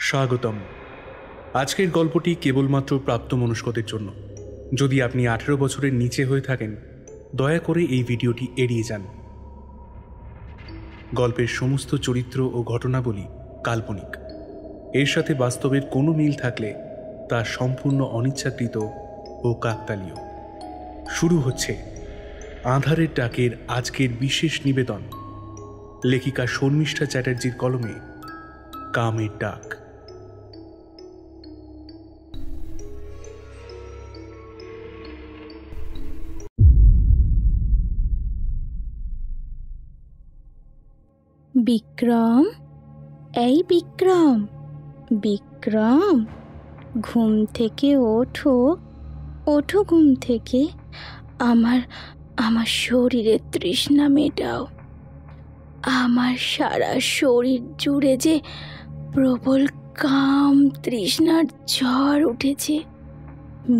স্বাগতম। আজকের গল্পটি কেবলমাত্র প্রাপ্তমনস্কদের জন্য। যদি আপনি 18 বছরের নিচে হয়ে থাকেন, দয়া করে এই ভিডিওটি এড়িয়ে যান। গল্পের সমস্ত চরিত্র ও ঘটনাবলী কাল্পনিক। এর সাথে বাস্তবের কোনো মিল থাকলে তা সম্পূর্ণ অনিচ্ছাকৃত ও কাকতালীয়। শুরু হচ্ছে আঁধারের ডাকের আজকের বিশেষ নিবেদন, লেখিকা শর্মিষ্ঠা চ্যাটার্জির কলমে কামের ডাক। বিক্রম, এই বিক্রম, বিক্রম, ঘুম থেকে ওঠো, ওঠো ঘুম থেকে। আমার আমার শরীরের তৃষ্ণা মেটাও। আমার সারা শরীর জুড়ে যে প্রবল কাম তৃষ্ণার ঝড় উঠেছে।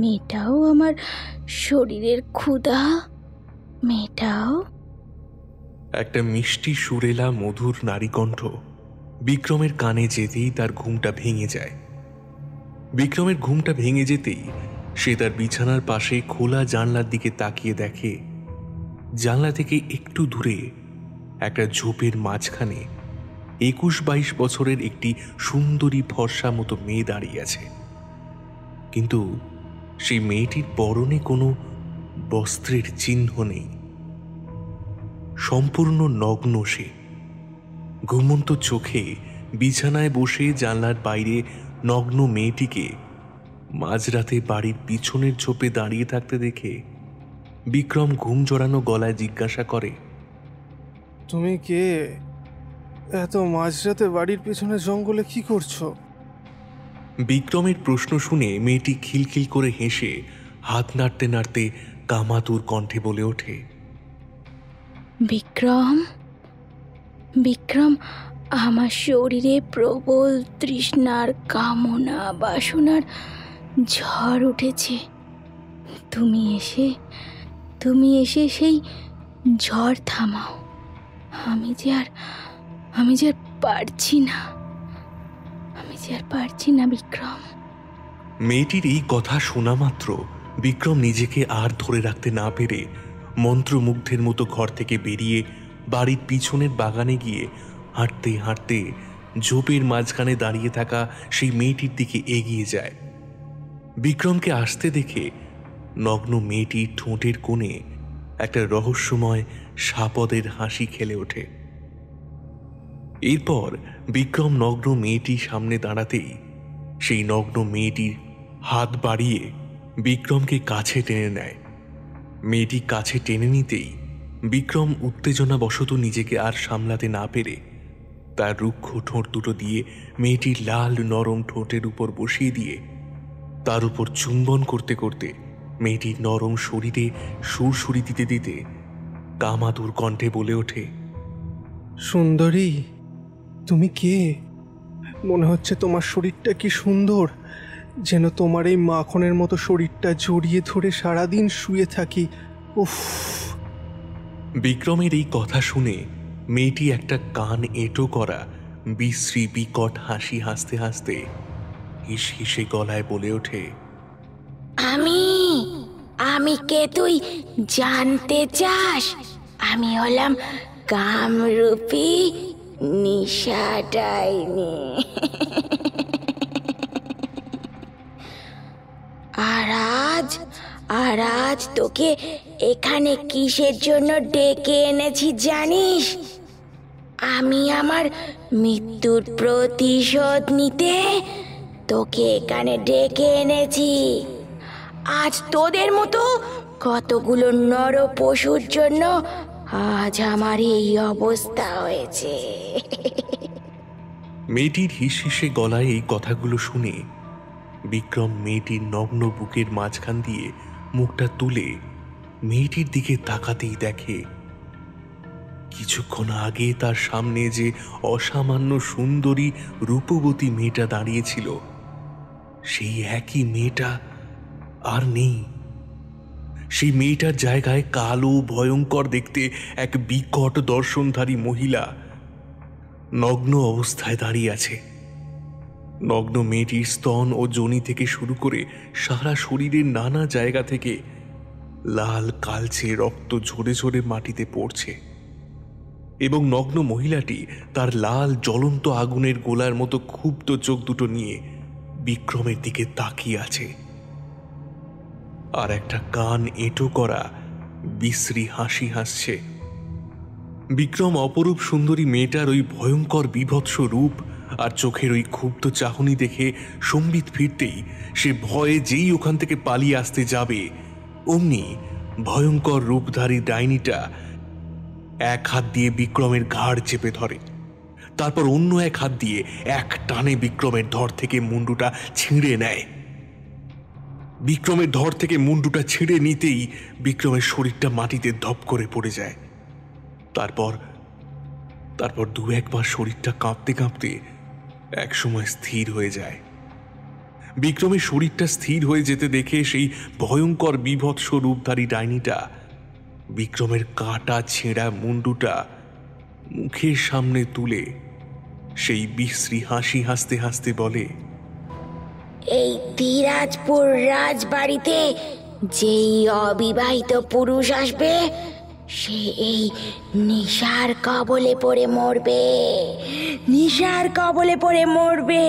মেটাও আমার শরীরের ক্ষুধা, মেটাও। একটা মিষ্টি সুরেলা মধুর নারীকণ্ঠ বিক্রমের কানে যেতেই তার ঘুমটা ভেঙে যায়। বিক্রমের ঘুমটা ভেঙে যেতেই সে তার বিছানার পাশে খোলা জানলার দিকে তাকিয়ে দেখে, জানলা থেকে একটু দূরে একটা ঝোপের মাঝখানে 21-22 বছরের একটি সুন্দরী ফর্সা মতো মেয়ে দাঁড়িয়ে আছে। কিন্তু সেই মেয়েটির পরনে কোনো বস্ত্রের চিহ্ন নেই। সম্পূর্ণ নগ্ন সে। ঘুমন্ত চোখে বিছানায় বসে জানলার বাইরে নগ্ন মেয়েটিকে মাঝরাতে বাড়ির পিছনের ঝোপে দাঁড়িয়ে থাকতে দেখে বিক্রম ঘুম জড়ানো গলায় জিজ্ঞাসা করে, তুমি কে? এত মাঝরাতে বাড়ির পিছনে জঙ্গলে কি করছো? বিক্রমের প্রশ্ন শুনে মেয়েটি খিলখিল করে হেসে হাত নাড়তে নাড়তে কামাতুর কণ্ঠে বলে ওঠে, বিক্রম, বিক্রম, আমার শরীরে প্রবল তৃষ্ণার কামনা বাসনার ঝড় উঠেছে। তুমি এসে সেই ঝড় থামাও। আমি যে আর পারছি না, বিক্রম। মেয়েটির এই কথা শোনা মাত্র বিক্রম নিজেকে আর ধরে রাখতে না পেরে মন্ত্রমুগ্ধের মতো ঘর থেকে বেরিয়ে বাড়ির পিছনের বাগানে গিয়ে হাঁটতে হাঁটতে ঝোপের মাঝখানে দাঁড়িয়ে থাকা সেই মেয়েটির দিকে এগিয়ে যায়। বিক্রমকে আসতে দেখে নগ্ন মেয়েটির ঠোঁটের কোণে একটা রহস্যময় সাপদের হাসি খেলে ওঠে। এরপর বিক্রম নগ্ন মেয়েটির সামনে দাঁড়াতেই সেই নগ্ন মেয়েটির হাত বাড়িয়ে বিক্রমকে কাছে টেনে নেয়। মেয়েটি কাছে টেনে নিতেই বিক্রম উত্তেজনাবশত নিজেকে আর সামলাতে না পেরে তার রুক্ষ ঠোঁট দুটো দিয়ে মেয়েটির লাল নরম ঠোঁটের উপর বসিয়ে দিয়ে তার উপর চুম্বন করতে করতে মেয়েটির নরম শরীরে সুরসুরি দিতে দিতে কামাতুর কণ্ঠে বলে ওঠে, সুন্দরী, তুমি কে? মনে হচ্ছে তোমার শরীরটা কি সুন্দর, যেন তোমার এই মাখনের মতো শরীরটা জড়িয়ে ধরে সারাদিন শুয়ে থাকি। উফ! বিক্রমের এই কথা শুনে মেয়েটি একটা কান এঁটো করা বিশ্রী বিকট হাসি হাসতে হাসতে হিস হিসে গলায় বলে ওঠে, আমি কে তুই জানতে চাস? আমি হলাম কামরূপী নিশা ডাইনি। আর আজ তোকে এখানে কিসের জন্য ডেকে এনেছি জানিস? আমি আমার মৃত্যুর প্রতিশোধ নিতে তোকে এখানে ডেকে এনেছি। আজ তোদের মতো কতগুলো নর পশুর জন্য আজ আমার এই অবস্থা হয়েছে। মেয়েটির হিস হিসে গলায় এই কথাগুলো শুনে বিক্রম মেয়েটির নগ্ন বুকের মাঝখান দিয়ে মুখটা তুলে মেয়েটির দিকে তাকাতেই দেখে কিছুক্ষণ আগে তার সামনে যে অসামান্য সুন্দরী রূপবতী মেয়েটা দাঁড়িয়েছিল, সেই একই মেয়েটা আর নেই। সেই মেয়েটার জায়গায় কালো ভয়ঙ্কর দেখতে এক বিকট দর্শনধারী মহিলা নগ্ন অবস্থায় দাঁড়িয়ে আছে। নগ্ন মেয়েটির স্তন ও যোনি থেকে শুরু করে সারা শরীরের নানা জায়গা থেকে লাল কালচে রক্ত ঝরে ঝরে মাটিতে পড়ছে এবং নগ্ন মহিলাটি তার লাল জ্বলন্ত আগুনের গোলার মতো ক্ষুব্ধ চোখ দুটো নিয়ে বিক্রমের দিকে তাকিয়ে আছে। আর একটা কান এঁটো করা বিশ্রী হাসি হাসছে। বিক্রম অপরূপ সুন্দরী মেয়েটার ওই ভয়ঙ্কর বীভৎস রূপ আর চোখের ওই ক্ষুব্ধ চাহনি দেখে সম্বিত ফিরতেই সে ভয়ে যেই ওখান থেকে পালিয়ে আসতে যাবে, অমনি ভয়ঙ্কর রূপধারী ডাইনিটা এক হাত দিয়ে বিক্রমের ঘাড় চেপে ধরে, তারপর অন্য এক হাত দিয়ে এক টানে বিক্রমের ধর থেকে মুন্ডুটা ছিঁড়ে নেয়। বিক্রমের ধর থেকে মুন্ডুটা ছিঁড়ে নিতেই বিক্রমের শরীরটা মাটিতে ধপ করে পড়ে যায়। তারপর দু একবার শরীরটা কাঁপতে কাঁপতে একসময় স্থির হয়ে যায়। বিক্রমের শরীরটা স্থির হয়ে যেতে দেখে সেই ভয়ঙ্কর বীভৎস রূপধারী ডাইনিটা বিক্রমের কাটা ছেঁড়া মুন্ডুটা মুখের সামনে তুলে সেই বিশ্রী হাসি হাসতে হাসতে বলে, এই ধীরাজপুর রাজবাড়িতে যেই অবিবাহিত পুরুষ আসবে সে এই নেশার কবলে পড়ে মরবে, নেশার কবলে পড়ে মরবে।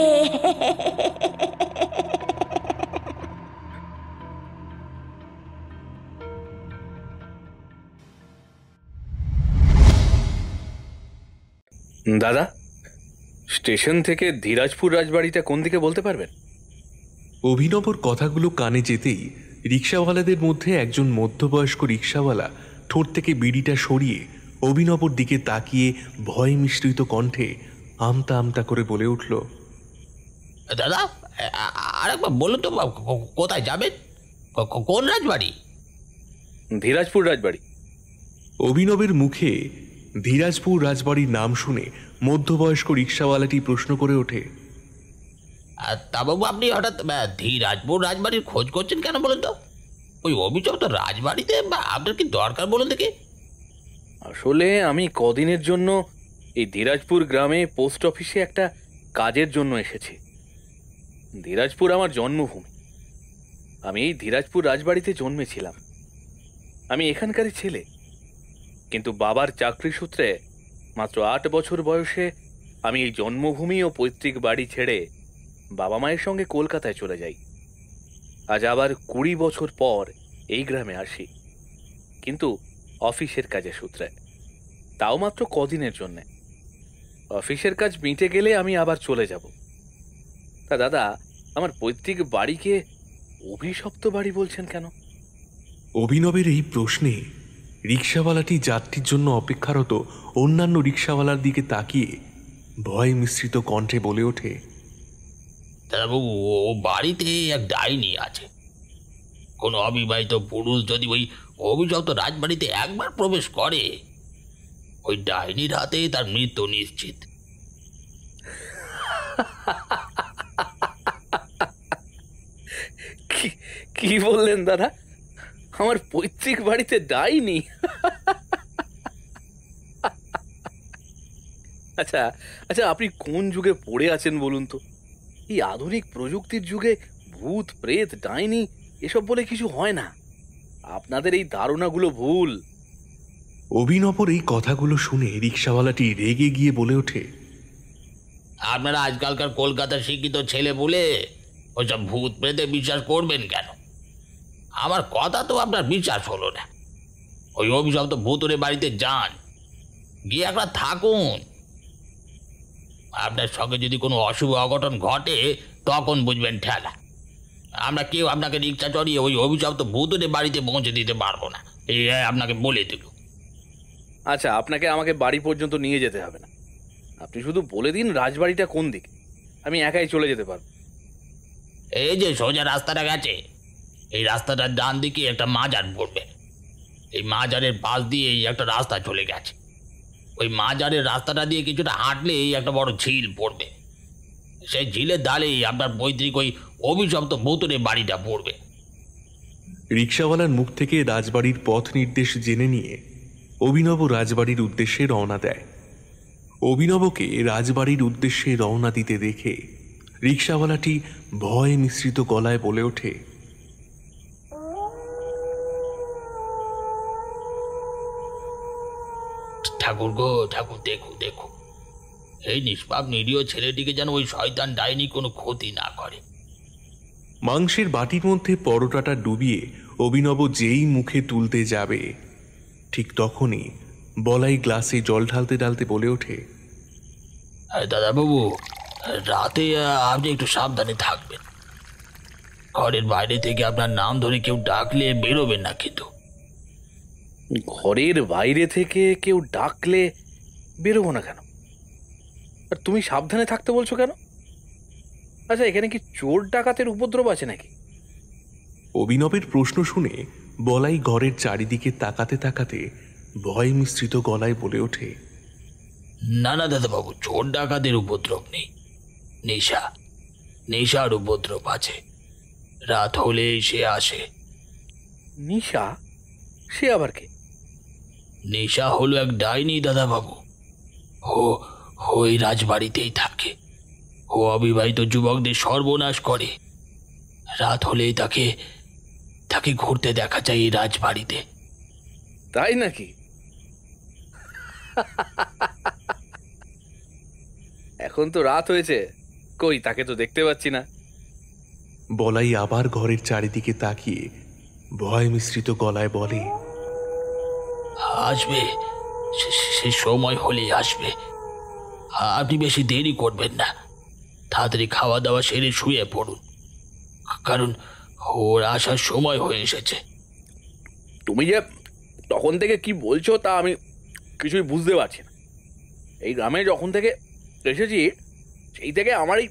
দাদা, স্টেশন থেকে ধীরাজপুর রাজবাড়িটা কোন দিকে বলতে পারবেন? অভিনবর কথাগুলো কানে যেতেই রিক্সাওয়ালাদের মধ্যে একজন মধ্যবয়স্ক রিক্সাওয়ালা ঠোঁট থেকে বিড়িটা সরিয়ে অভিনবর দিকে তাকিয়ে ভয় মিশ্রিত কণ্ঠে আমতা আমতা করে বলে উঠল, দাদা আরেকবার বলুন তো, কোথায় যাবেন? কোন রাজবাড়ি? ধীরাজপুর রাজবাড়ি। অভিনবের মুখে ধীরাজপুর রাজবাড়ির নাম শুনে মধ্যবয়স্ক রিক্সাওয়ালাটি প্রশ্ন করে ওঠে, তা বাবু আপনি হঠাৎ ধীরাজপুর রাজবাড়ির খোঁজ করছেন কেন বলুন তো? ওই অভিযোগ তো রাজবাড়িতে আপনার কি দরকার বলুন দেখি? আসলে আমি কদিনের জন্য এই ধীরাজপুর গ্রামে পোস্ট অফিসে একটা কাজের জন্য এসেছি। ধীরাজপুর আমার জন্মভূমি। আমি এই ধীরাজপুর রাজবাড়িতে জন্মেছিলাম। আমি এখানকারই ছেলে, কিন্তু বাবার চাকরি সূত্রে মাত্র 8 বছর বয়সে আমি এই জন্মভূমি ও পৈতৃক বাড়ি ছেড়ে বাবা মায়ের সঙ্গে কলকাতায় চলে যাই। আজ আবার 20 বছর পর এই গ্রামে আসি, কিন্তু অফিসের কাজের সূত্রে, তাও মাত্র কদিনের জন্যে। অফিসের কাজ মিটে গেলে আমি আবার চলে যাব। তা দাদা, আমার পৈতৃক বাড়িকে অভিশপ্ত বাড়ি বলছেন কেন? অভিনবের এই প্রশ্নে রিক্সাওয়ালাটি যাত্রীর জন্য অপেক্ষারত অন্যান্য রিক্সাওয়ালার দিকে তাকিয়ে ভয় মিশ্রিত কণ্ঠে বলে ওঠে, দাদাবাবু ও বাড়িতে এক ডাইনি আছে। কোনো অবিবাহিত পুরুষ যদি ওই অভিযুক্ত রাজবাড়িতে একবার প্রবেশ করে, ওই ডাইনির হাতে তার মৃত্যু নিশ্চিত। কি বললেন দাদা? আমার পৈতৃক বাড়িতে ডাইনি? আচ্ছা আচ্ছা, আপনি কোন যুগে পড়ে আছেন বলুন তো? এই আধুনিক প্রযুক্তির যুগে ভূত প্রেত ডাইনি এসব বলে কিছু হয় না। আপনাদের এই ধারণাগুলো ভুল। অভিনবর এই কথাগুলো শুনে রিক্সাওয়ালাটি রেগে গিয়ে বলে ওঠে, আপনারা আজকালকার কলকাতার শিক্ষিত ছেলে বলে ওইসব ভূত প্রেতে বিশ্বাস করবেন কেন? আমার কথা তো আপনার বিশ্বাস হলো না। ওই অভিশপ্ত ভূতুরে বাড়িতে যান, গিয়ে একবার থাকুন। আপনার সঙ্গে যদি কোনো অশুভ অঘটন ঘটে তখন বুঝবেন ঠেলা। আমরা কেউ আপনাকে রিক্সা চড়িয়ে ওই অভিশপ্ত ভূতুরে বাড়িতে পৌঁছে দিতে পারবো না, এই আপনাকে বলে দিল। আচ্ছা, আপনাকে আমাকে বাড়ি পর্যন্ত নিয়ে যেতে হবে না। আপনি শুধু বলে দিন রাজবাড়িটা কোন দিকে, আমি একাই চলে যেতে পারবো। এই যে সোজা রাস্তাটা গেছে, এই রাস্তাটার ডান দিকে একটা মাজার পড়বে। এই মাজারের পাশ দিয়ে একটা রাস্তা চলে গেছে। ওই মাজারের রাস্তাটা দিয়ে কিছুটা হাঁটলেই একটা বড় ঝিল পড়বে। সেই ঝিলের ধারেই আপনার পৈতৃক ওই অভিশপ্ত ভূতুরে বাড়িটা পড়বে। রিক্সাওয়ালার মুখ থেকে রাজবাড়ির পথ নির্দেশ জেনে নিয়ে অভিনব রাজবাড়ির উদ্দেশ্যে রওনা দেয়। অভিনবকে রাজবাড়ির উদ্দেশ্যে রওনা দিতে দেখে রিক্সাওয়ালাটি ভয় মিশ্রিত গলায় বলে ওঠে, ঠাকুর গো ঠাকুর, দেখো দেখো, এই নিষ্পাপ নিরীহ ছেলেটিকে যেন ওই শয়তান ডাইনি কোনো ক্ষতি না করে। মাংসের বাটির মধ্যে পরোটাটা ডুবিয়ে অভিনব যেই মুখে তুলতে যাবে, ঠিক তখনই বলাই গ্লাসে জল ঢালতে ঢালতে বলে ওঠে, দাদাবাবু, রাতে আপনি একটু সাবধানে থাকবেন। ঘরের বাইরে থেকে আপনার নাম ধরে কেউ ডাকলে বেরোবেন না কিন্তু। ঘরের বাইরে থেকে কেউ ডাকলে বেরোবো না কেন? আর তুমি সাবধানে থাকতে বলছো কেন? আচ্ছা, এখানে কি চোর ডাকাতের উপদ্রব আছে নাকি? অভিনবের প্রশ্ন শুনে বলাই ঘরের চারিদিকে তাকাতে তাকাতে ভয় মিশ্রিত গলায় বলে ওঠে, না না দাদাবাবু, চোর ডাকাতের উপদ্রব নেই, নেশার উপদ্রব আছে। রাত হলে সে আসে। নিশা? সে আবার কে? নেশা হলো এক ডাইনি দাদাবাবু। ওই রাজবাড়িতেই থাকে। ও অবিবাহিত যুবকদের সর্বনাশ করে। রাত হলেই তাকে ঘুরতে দেখা যায় এই রাজবাড়িতে। তাই নাকি? এখন তো রাত হয়েছে, কই তাকে তো দেখতে পাচ্ছি না। বলাই আবার ঘরের চারিদিকে তাকিয়ে ভয় মিশ্রিত গলায় বলে, আসবে, সে সময় হলেই আসবে। আপনি বেশি দেরি করবেন না, তাড়াতাড়ি খাওয়া দাওয়া সেরে শুয়ে পড়ুন, কারণ ওর আসার সময় হয়ে এসেছে। তুমি যে তখন থেকে কি বলছো তা আমি কিছুই বুঝতে পারছি না। এই গ্রামে যখন থেকে এসেছি সেই থেকে আমার এই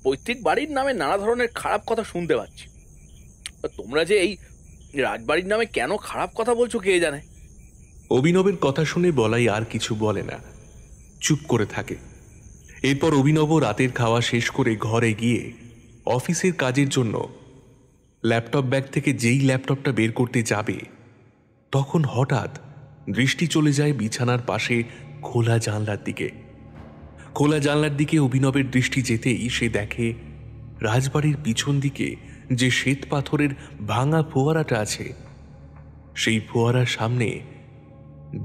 পৈতৃক বাড়ির নামে নানা ধরনের খারাপ কথা শুনতে পাচ্ছি। তোমরা যে এই রাজবাড়ির নামে কেন খারাপ কথা বলছো কে জানে। অভিনবের কথা শুনে বলাই আর কিছু বলে না, চুপ করে থাকে। এরপর অভিনব রাতের খাওয়া শেষ করে ঘরে গিয়ে অফিসের কাজের জন্য ল্যাপটপ ব্যাগ থেকে যেই ল্যাপটপটা বের করতে যাবে, তখন হঠাৎ দৃষ্টি চলে যায় বিছানার পাশে খোলা জানলার দিকে। খোলা জানলার দিকে অভিনবের দৃষ্টি যেতেই সে দেখে রাজবাড়ির পিছন দিকে যে শ্বেত পাথরের ভাঙা ফোয়ারাটা আছে, সেই ফোয়ারার সামনে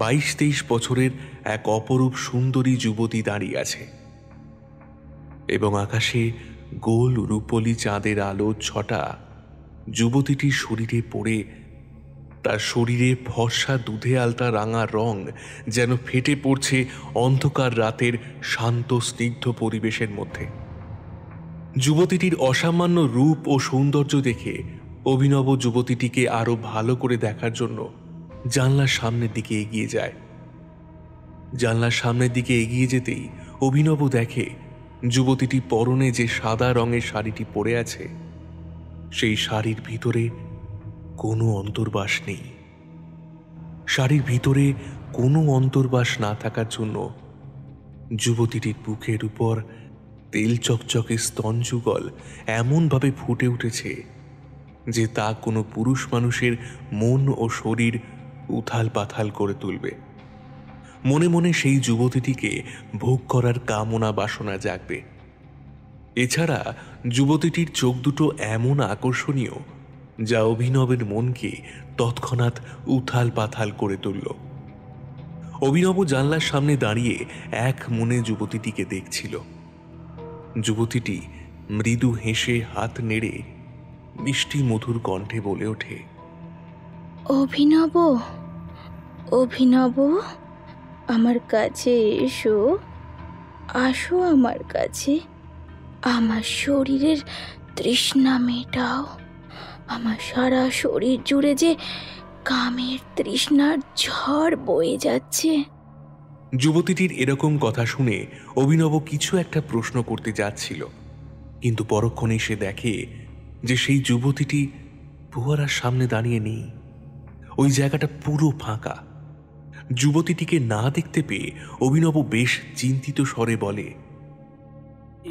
22-23 বছরের এক অপরূপ সুন্দরী যুবতী দাঁড়িয়ে আছে এবং আকাশে গোল রূপলি চাঁদের আলো ছটা যুবতীটির শরীরে পড়ে তার শরীরে ফর্সা দুধে আলতা রাঙা রং যেন ফেটে পড়ছে অন্ধকার রাতের শান্ত স্নিগ্ধ পরিবেশের মধ্যে। যুবতীটির অসামান্য রূপ ও সৌন্দর্য দেখে অভিনব যুবতীটিকে আরো ভালো করে দেখার জন্য জানলার সামনের দিকে এগিয়ে যায়। জানলার সামনের দিকে এগিয়ে যেতেই অভিনব দেখে যুবতীটি পরনে যে সাদা রঙের শাড়িটি পরে আছে, সেই শাড়ির ভিতরে কোনো অন্তর্বাস নেই। শাড়ির ভিতরে কোনো অন্তর্বাস না থাকার জন্য যুবতীটির বুকের উপর তেল চকচকে স্তনযুগল এমনভাবে ফুটে উঠেছে যে তা কোনো পুরুষ মানুষের মন ও শরীর উথাল পাথাল করে তুলবে। মনে মনে সেই যুবতীটিকে ভোগ করার কামনা বাসনা জাগবে। এছাড়া যুবতীটির চোখ দুটো এমন আকর্ষণীয় যা অভিনবের মনকে তৎক্ষণাৎ উথাল পাথাল করে তুলল। অভিনব জানলার সামনে দাঁড়িয়ে এক মনে যুবতীটিকে দেখছিল। যুবতীটি মৃদু হেসে হাত নেড়ে মিষ্টি মধুর কণ্ঠে বলে ওঠে, অভিনব, অভিনব, আমার কাছে এসো, আসো আমার কাছে। আমার শরীরের তৃষ্ণা মেটাও। আমার সারা শরীর জুড়ে যে কামের তৃষ্ণার ঝড় বয়ে যাচ্ছে। যুবতীটির এরকম কথা শুনে অভিনব কিছু একটা প্রশ্ন করতে যাচ্ছিল, কিন্তু পরক্ষণেই সে দেখে যে সেই যুবতীটি ফোয়ারার সামনে দাঁড়িয়ে নেই। ওই জায়গাটা পুরো ফাঁকা। যুবতীটিকে না দেখতে পেয়ে অভিনব বেশ চিন্তিত স্বরে বলে,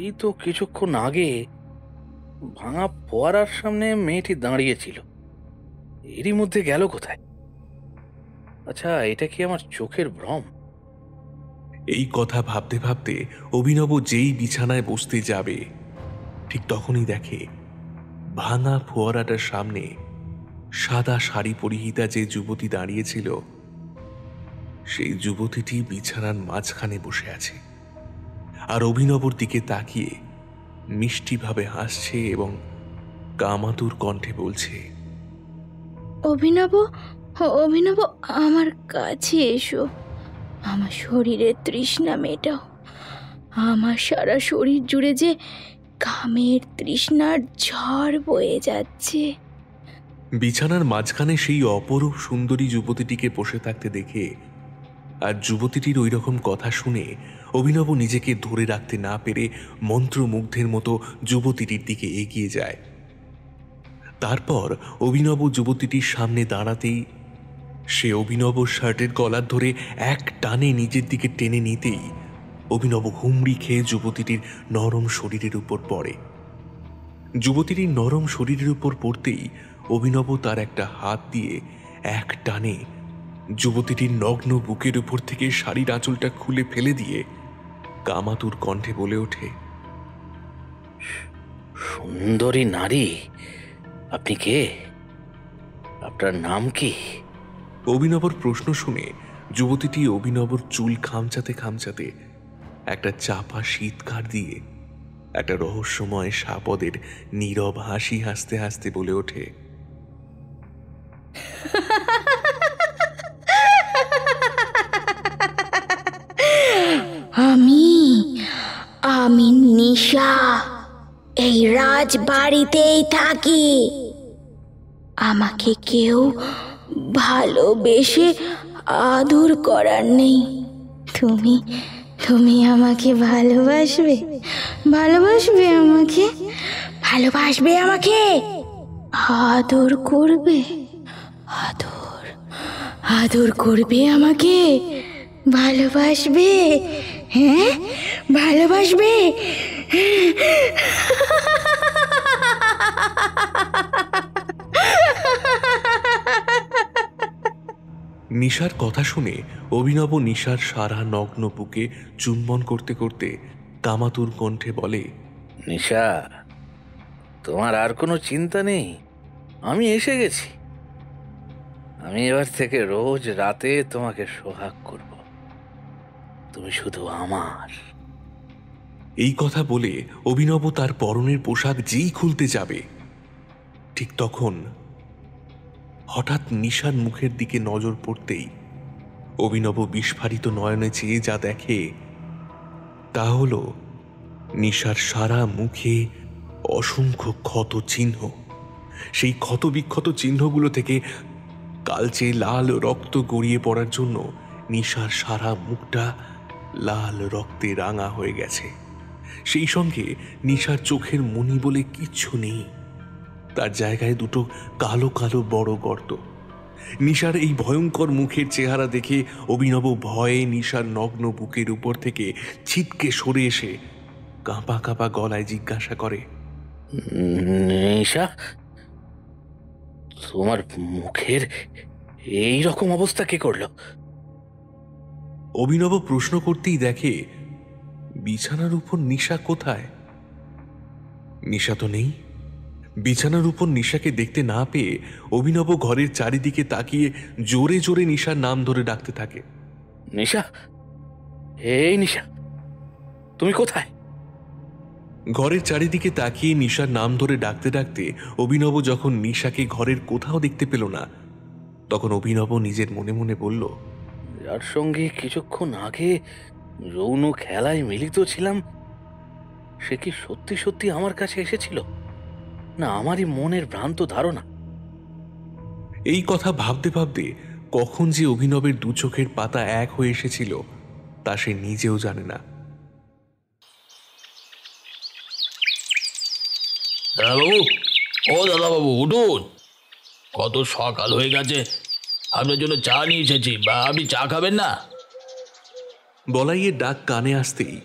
এই তো কিছুক্ষণ আগে ভাঙা ফোয়ারার সামনে মেয়েটি দাঁড়িয়েছিল, এরই মধ্যে গেল কোথায়? আচ্ছা, এটা কি আমার চোখের ভ্রম? এই কথা ভাবতে ভাবতে অভিনব যেই বিছানায় বসতে যাবে, ঠিক তখনই দেখে ভাঙা ফোয়ারাটার সামনে সাদা শাড়ি পরিহিতা যে যুবতী দাঁড়িয়েছিল, সেই যুবতীটি বিছানার মাঝখানে বসে আছে আর অভিনবর দিকে তাকিয়ে মিষ্টিভাবে হাসছে এবং কামাতুর কণ্ঠে বলছে, অভিনব, অভিনব, আমার কাছে এসো। আমার শরীরের তৃষ্ণা মেটাও। আমার সারা শরীর জুড়ে যে ঘামের তৃষ্ণার ঝড় বয়ে যাচ্ছে। বিছানার মাঝখানে সেই অপরূপ সুন্দরী যুবতীটিকে বসে থাকতে দেখে আর যুবতীটির ওই রকম কথা শুনে অভিনব নিজেকে ধরে রাখতে না পেরে মন্ত্রমুগ্ধের মতো যুবতীটির দিকে এগিয়ে যায়। তারপর অভিনব যুবতীটির সামনে দাঁড়াতেই সে অভিনব শার্টের গলার ধরে এক টানে নিজের দিকে টেনে নিতেই অভিনব হুমড়ি খেয়ে যুবতীটির নরম শরীরের উপর পড়ে। যুবতীটির নরম শরীরের উপর পড়তেই অভিনব তার একটা হাত দিয়ে এক টানে যুবতীটির নগ্ন বুকের উপর থেকে শাড়ির আঁচলটা খুলে ফেলে দিয়ে কামাতুর কণ্ঠে বলে ওঠে, সুন্দরী নারী, আপনি কে? আপনার নাম কি? অভিনবর প্রশ্ন শুনে যুবতীটি অভিনবর চুল খামচাতে খামচাতে একটা চাপা শীতকার দিয়ে একটা রহস্যময় সাপদের নীরব হাসি হাসতে হাসতে বলে ওঠে, আমি আমি নিশা, এই রাজবাড়িতেই থাকি। আমাকে কেউ ভালোবেসে আদর করার নেই। তুমি তুমি আমাকে ভালোবাসবে, ভালোবাসবে আমাকে, ভালোবাসবে আমাকে, আদর করবে, আদর আদর করবে আমাকে, ভালোবাসবে, হ্যাঁ ভালোবাসবে। নিশার কথা শুনে অভিনব নিশার সারা নগ্ন বুকে চুম্বন করতে করতে কামাতুর কণ্ঠে বলে, নিশা, তোমার আর কোনো চিন্তা নেই, আমি এসে গেছি। আমি এবার থেকে রোজ রাতে তোমাকে সোহাগ করব, তুমি শুধু আমার। এই কথা বলে অভিনব তার পরনের পোশাক যেই খুলতে যাবে, ঠিক তখন হঠাৎ নিশার মুখের দিকে নজর পড়তেই অভিনব বিস্ফারিত নয়নে চেয়ে যা দেখে তা হল নিশার সারা মুখে অসংখ্য ক্ষত চিহ্ন। সেই ক্ষত বিক্ষত চিহ্নগুলো থেকে কালচে লাল রক্ত গড়িয়ে পড়ার জন্য নিশার সারা মুখটা লাল রক্তে রাঙা হয়ে গেছে। সেই সঙ্গে নিশার চোখের মণি বলে কিচ্ছু নেই, তার জায়গায় দুটো কালো কালো বড় গর্ত। নিশার এই ভয়ঙ্কর মুখের চেহারা দেখে অভিনব ভয়ে নিশার নগ্ন বুকের উপর থেকে ছিটকে সরে এসে কাঁপা কাঁপা গলায় জিজ্ঞাসা করে, নিশা, তোমার মুখের এই রকম অবস্থা কে করলো? অভিনব প্রশ্ন করতেই দেখে বিছানার উপর নিশা কোথায়। নিশা তো নেই। বিছানার উপর নিশাকে দেখতে না পেয়ে অভিনব ঘরের চারিদিকে তাকিয়ে জোরে জোরে নিশার নাম ধরে ডাকতে থাকে, নিশা, এই নিশা, তুমি কোথায়? ঘরের চারিদিকে তাকিয়ে নিশার নাম ধরে ডাকতে ডাকতে অভিনব যখন নিশাকে ঘরের কোথাও দেখতে পেল না, তখন অভিনব নিজের মনে মনে বলল, যার সঙ্গে কিছুক্ষণ আগে যৌন খেলায় মিলিত ছিলাম, সে কি সত্যি সত্যি আমার কাছে এসেছিল, না আমারই মনের ভ্রান্ত ধারণা? এই কথা ভাবতে ভাবতে কখন যে অভিনবের দু চোখের পাতা এক হয়ে এসেছিল তা সে নিজেও জানে না। দাদাবাবু, ও দাদাবাবু, উঠুন, কত সকাল হয়ে গেছে, আপনার জন্য চা নিয়ে এসেছি। বা আপনি চা খাবেন না? বলাইয়ের ডাক কানে আসতেই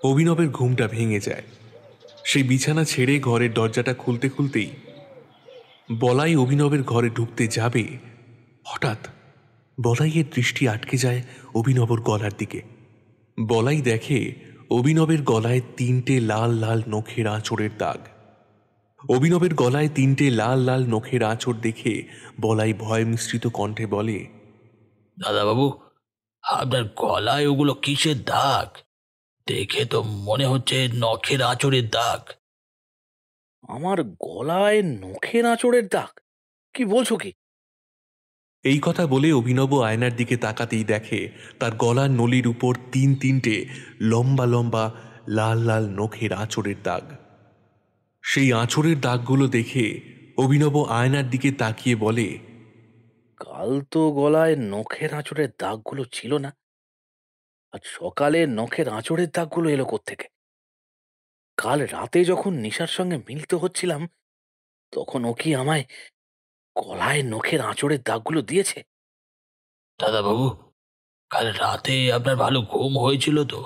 অভিনবের ঘুমটা ভেঙে যায়। সেই বিছানা ছেড়ে ঘরের দরজাটা খুলতে খুলতেই বলাই অভিনবের ঘরে ঢুকতে যাবে, হঠাৎ বলাইয়ের দৃষ্টি আটকে যায় অভিনবর গলার দিকে। বলাই দেখে অভিনবের গলায় 3টে লাল লাল নখের আঁচড়ের দাগ। অভিনবের গলায় 3টে লাল লাল নখের আঁচড় দেখে বলাই ভয় মিশ্রিত কণ্ঠে বলে, দাদাবাবু, আপনার গলায় ওগুলো কিসের দাগ? দেখে তো মনে হচ্ছে নখের আঁচড়ের দাগ। আমার গলায় নখের আঁচড়ের দাগ? কি বলছো কি? এই কথা বলে অভিনব আয়নার দিকে তাকাতেই দেখে তার গলার নলির উপর 3টে লম্বা লম্বা লাল লাল নখের আঁচড়ের দাগ। সেই আঁচড়ের দাগগুলো দেখে অভিনব আয়নার দিকে তাকিয়ে বলে, কাল তো গলায় নখের আঁচড়ের দাগগুলো ছিল না, আজ সকালে নখের আঁচড়ের দাগগুলো এলো কোত্থেকে? কাল রাতে যখন নিশার সঙ্গে মিলিত হচ্ছিলাম তখন ও কি আমায় গলায় নখের আঁচড়ের দাগগুলো দিয়েছে? দাদাবাবু, কাল রাতে আপনার ভালো ঘুম হয়েছিল তো?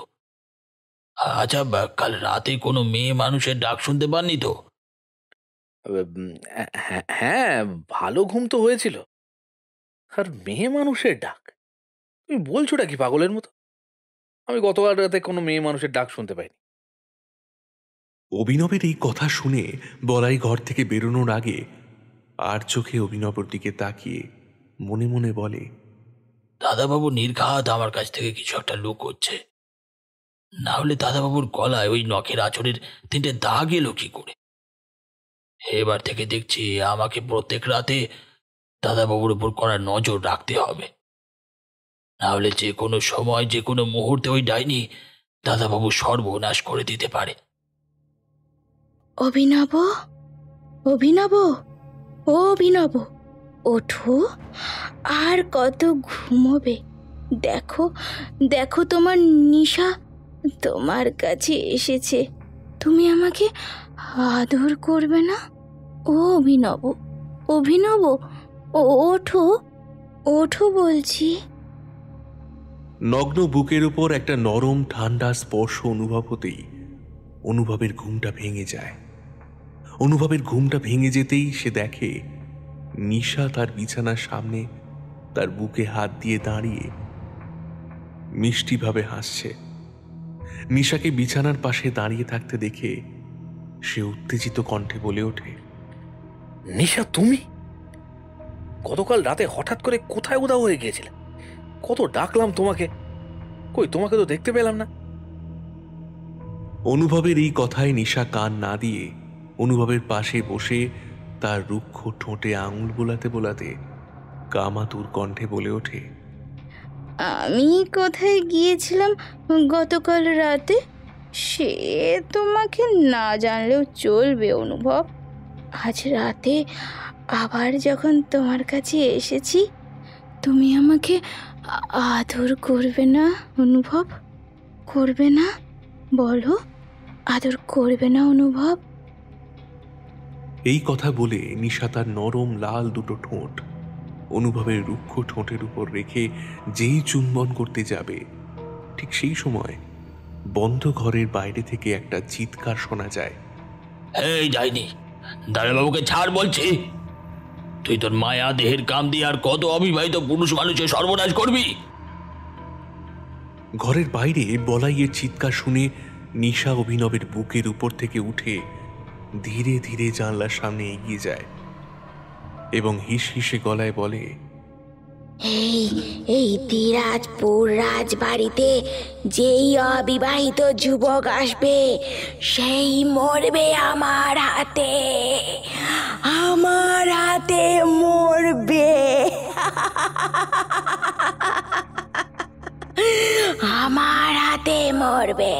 আচ্ছা, কাল রাতে কোনো মেয়ে মানুষের ডাক শুনতে পাননি তো? হ্যাঁ, ভালো ঘুম তো হয়েছিল। আর মেয়ে মানুষের ডাক? তুমি বলছোটা কি পাগলের মতো? আমি গতকাল রাতে কোনো মেয়ে মানুষের ডাক শুনতে পাইনি। অভিনবের এই কথা শুনে বলাই ঘর থেকে বেরোনোর আগে আর চোখে অভিনবর দিকে তাকিয়ে মনে মনে বলে, দাদাবাবু নির্ঘাত আমার কাছ থেকে কিছু একটা লুকোচ্ছে। না হলে দাদাবাবুর গলায় ওই নখের আঁচড়ের 3টে দাগ এলো কি করে? এবার থেকে দেখছি আমাকে প্রত্যেক রাতে দাদাবাবুর উপর কড়া নজর রাখতে হবে। না হলে যে কোনো সময় যে কোনো মুহূর্তে ওই ডাইনি দাদাবাবু সর্বনাশ করে দিতে পারে। অভিনব, অভিনব, ও অভিনব, ওঠো। আর কত ঘুমোবে? দেখো, দেখো, তোমার নিশা তোমার কাছে এসেছে। তুমি আমাকে আদর করবে না? ও অভিনব, অভিনব, ওঠো, ওঠো বলছি। নগ্ন বুকের উপর একটা নরম ঠান্ডা স্পর্শ অনুভব হতেই অনুভবের ঘুমটা ভেঙে যায়। অনুভবের ঘুমটা ভেঙে যেতেই সে দেখে নিশা তার বিছানার সামনে তার বুকে হাত দিয়ে দাঁড়িয়ে মিষ্টিভাবে হাসছে। নিশাকে বিছানার পাশে দাঁড়িয়ে থাকতে দেখে সে উত্তেজিত কণ্ঠে বলে ওঠে, নিশা, তুমি গতকাল রাতে হঠাৎ করে কোথায় উধাও হয়ে গিয়েছিলে? কত ডাকলাম তোমাকে, কই তোমাকে তো দেখতে পেলাম না। অনুভবের এই কথায় নিশা কান না দিয়ে অনুভবের পাশে বসে তার রুক্ষ ঠোঁটে আঙুল বোলাতে বোলাতে কামাতুর কণ্ঠে বলে ওঠে, আমি কোথায় গিয়েছিলাম গতকাল রাতে সে তোমাকে না জানলেও চলবে অনুভব। আজ রাতে আবার যখন তোমার কাছে এসেছি, তুমি আমাকে আদর করবে না অনুভব? করবে না? বলো, আদর করবে না অনুভব? এই কথা বলে নিশা তার নরম লাল দুটো ঠোঁট অনুভবের রুক্ষ ঠোঁটের উপর রেখে যেই চুম্বন করতে যাবে, ঠিক সেই সময় বন্ধ ঘরের বাইরে থেকে একটা চিৎকার শোনা যায়। এই ডাইনি, দাদাবাবুকে ছাড় বলছি। তুই তোর মায়া দেহের কাম দিয়ে আর কত অবিবাহিত পুরুষ মানুষের সর্বনাশ করবি? ঘরের বাইরে বলাইয়ের চিৎকার শুনে নিশা অভিনবের বুকের উপর থেকে উঠে ধীরে ধীরে জানলার সামনে এগিয়ে যায় এবং হিস হিসে গলায় বলে, এই এই দিরাজপুর রাজবাড়িতে যেই অবিবাহিত যুবক আসবে সেই মরবে আমার হাতে, আমার হাতে মরবে, আমার হাতে মরবে।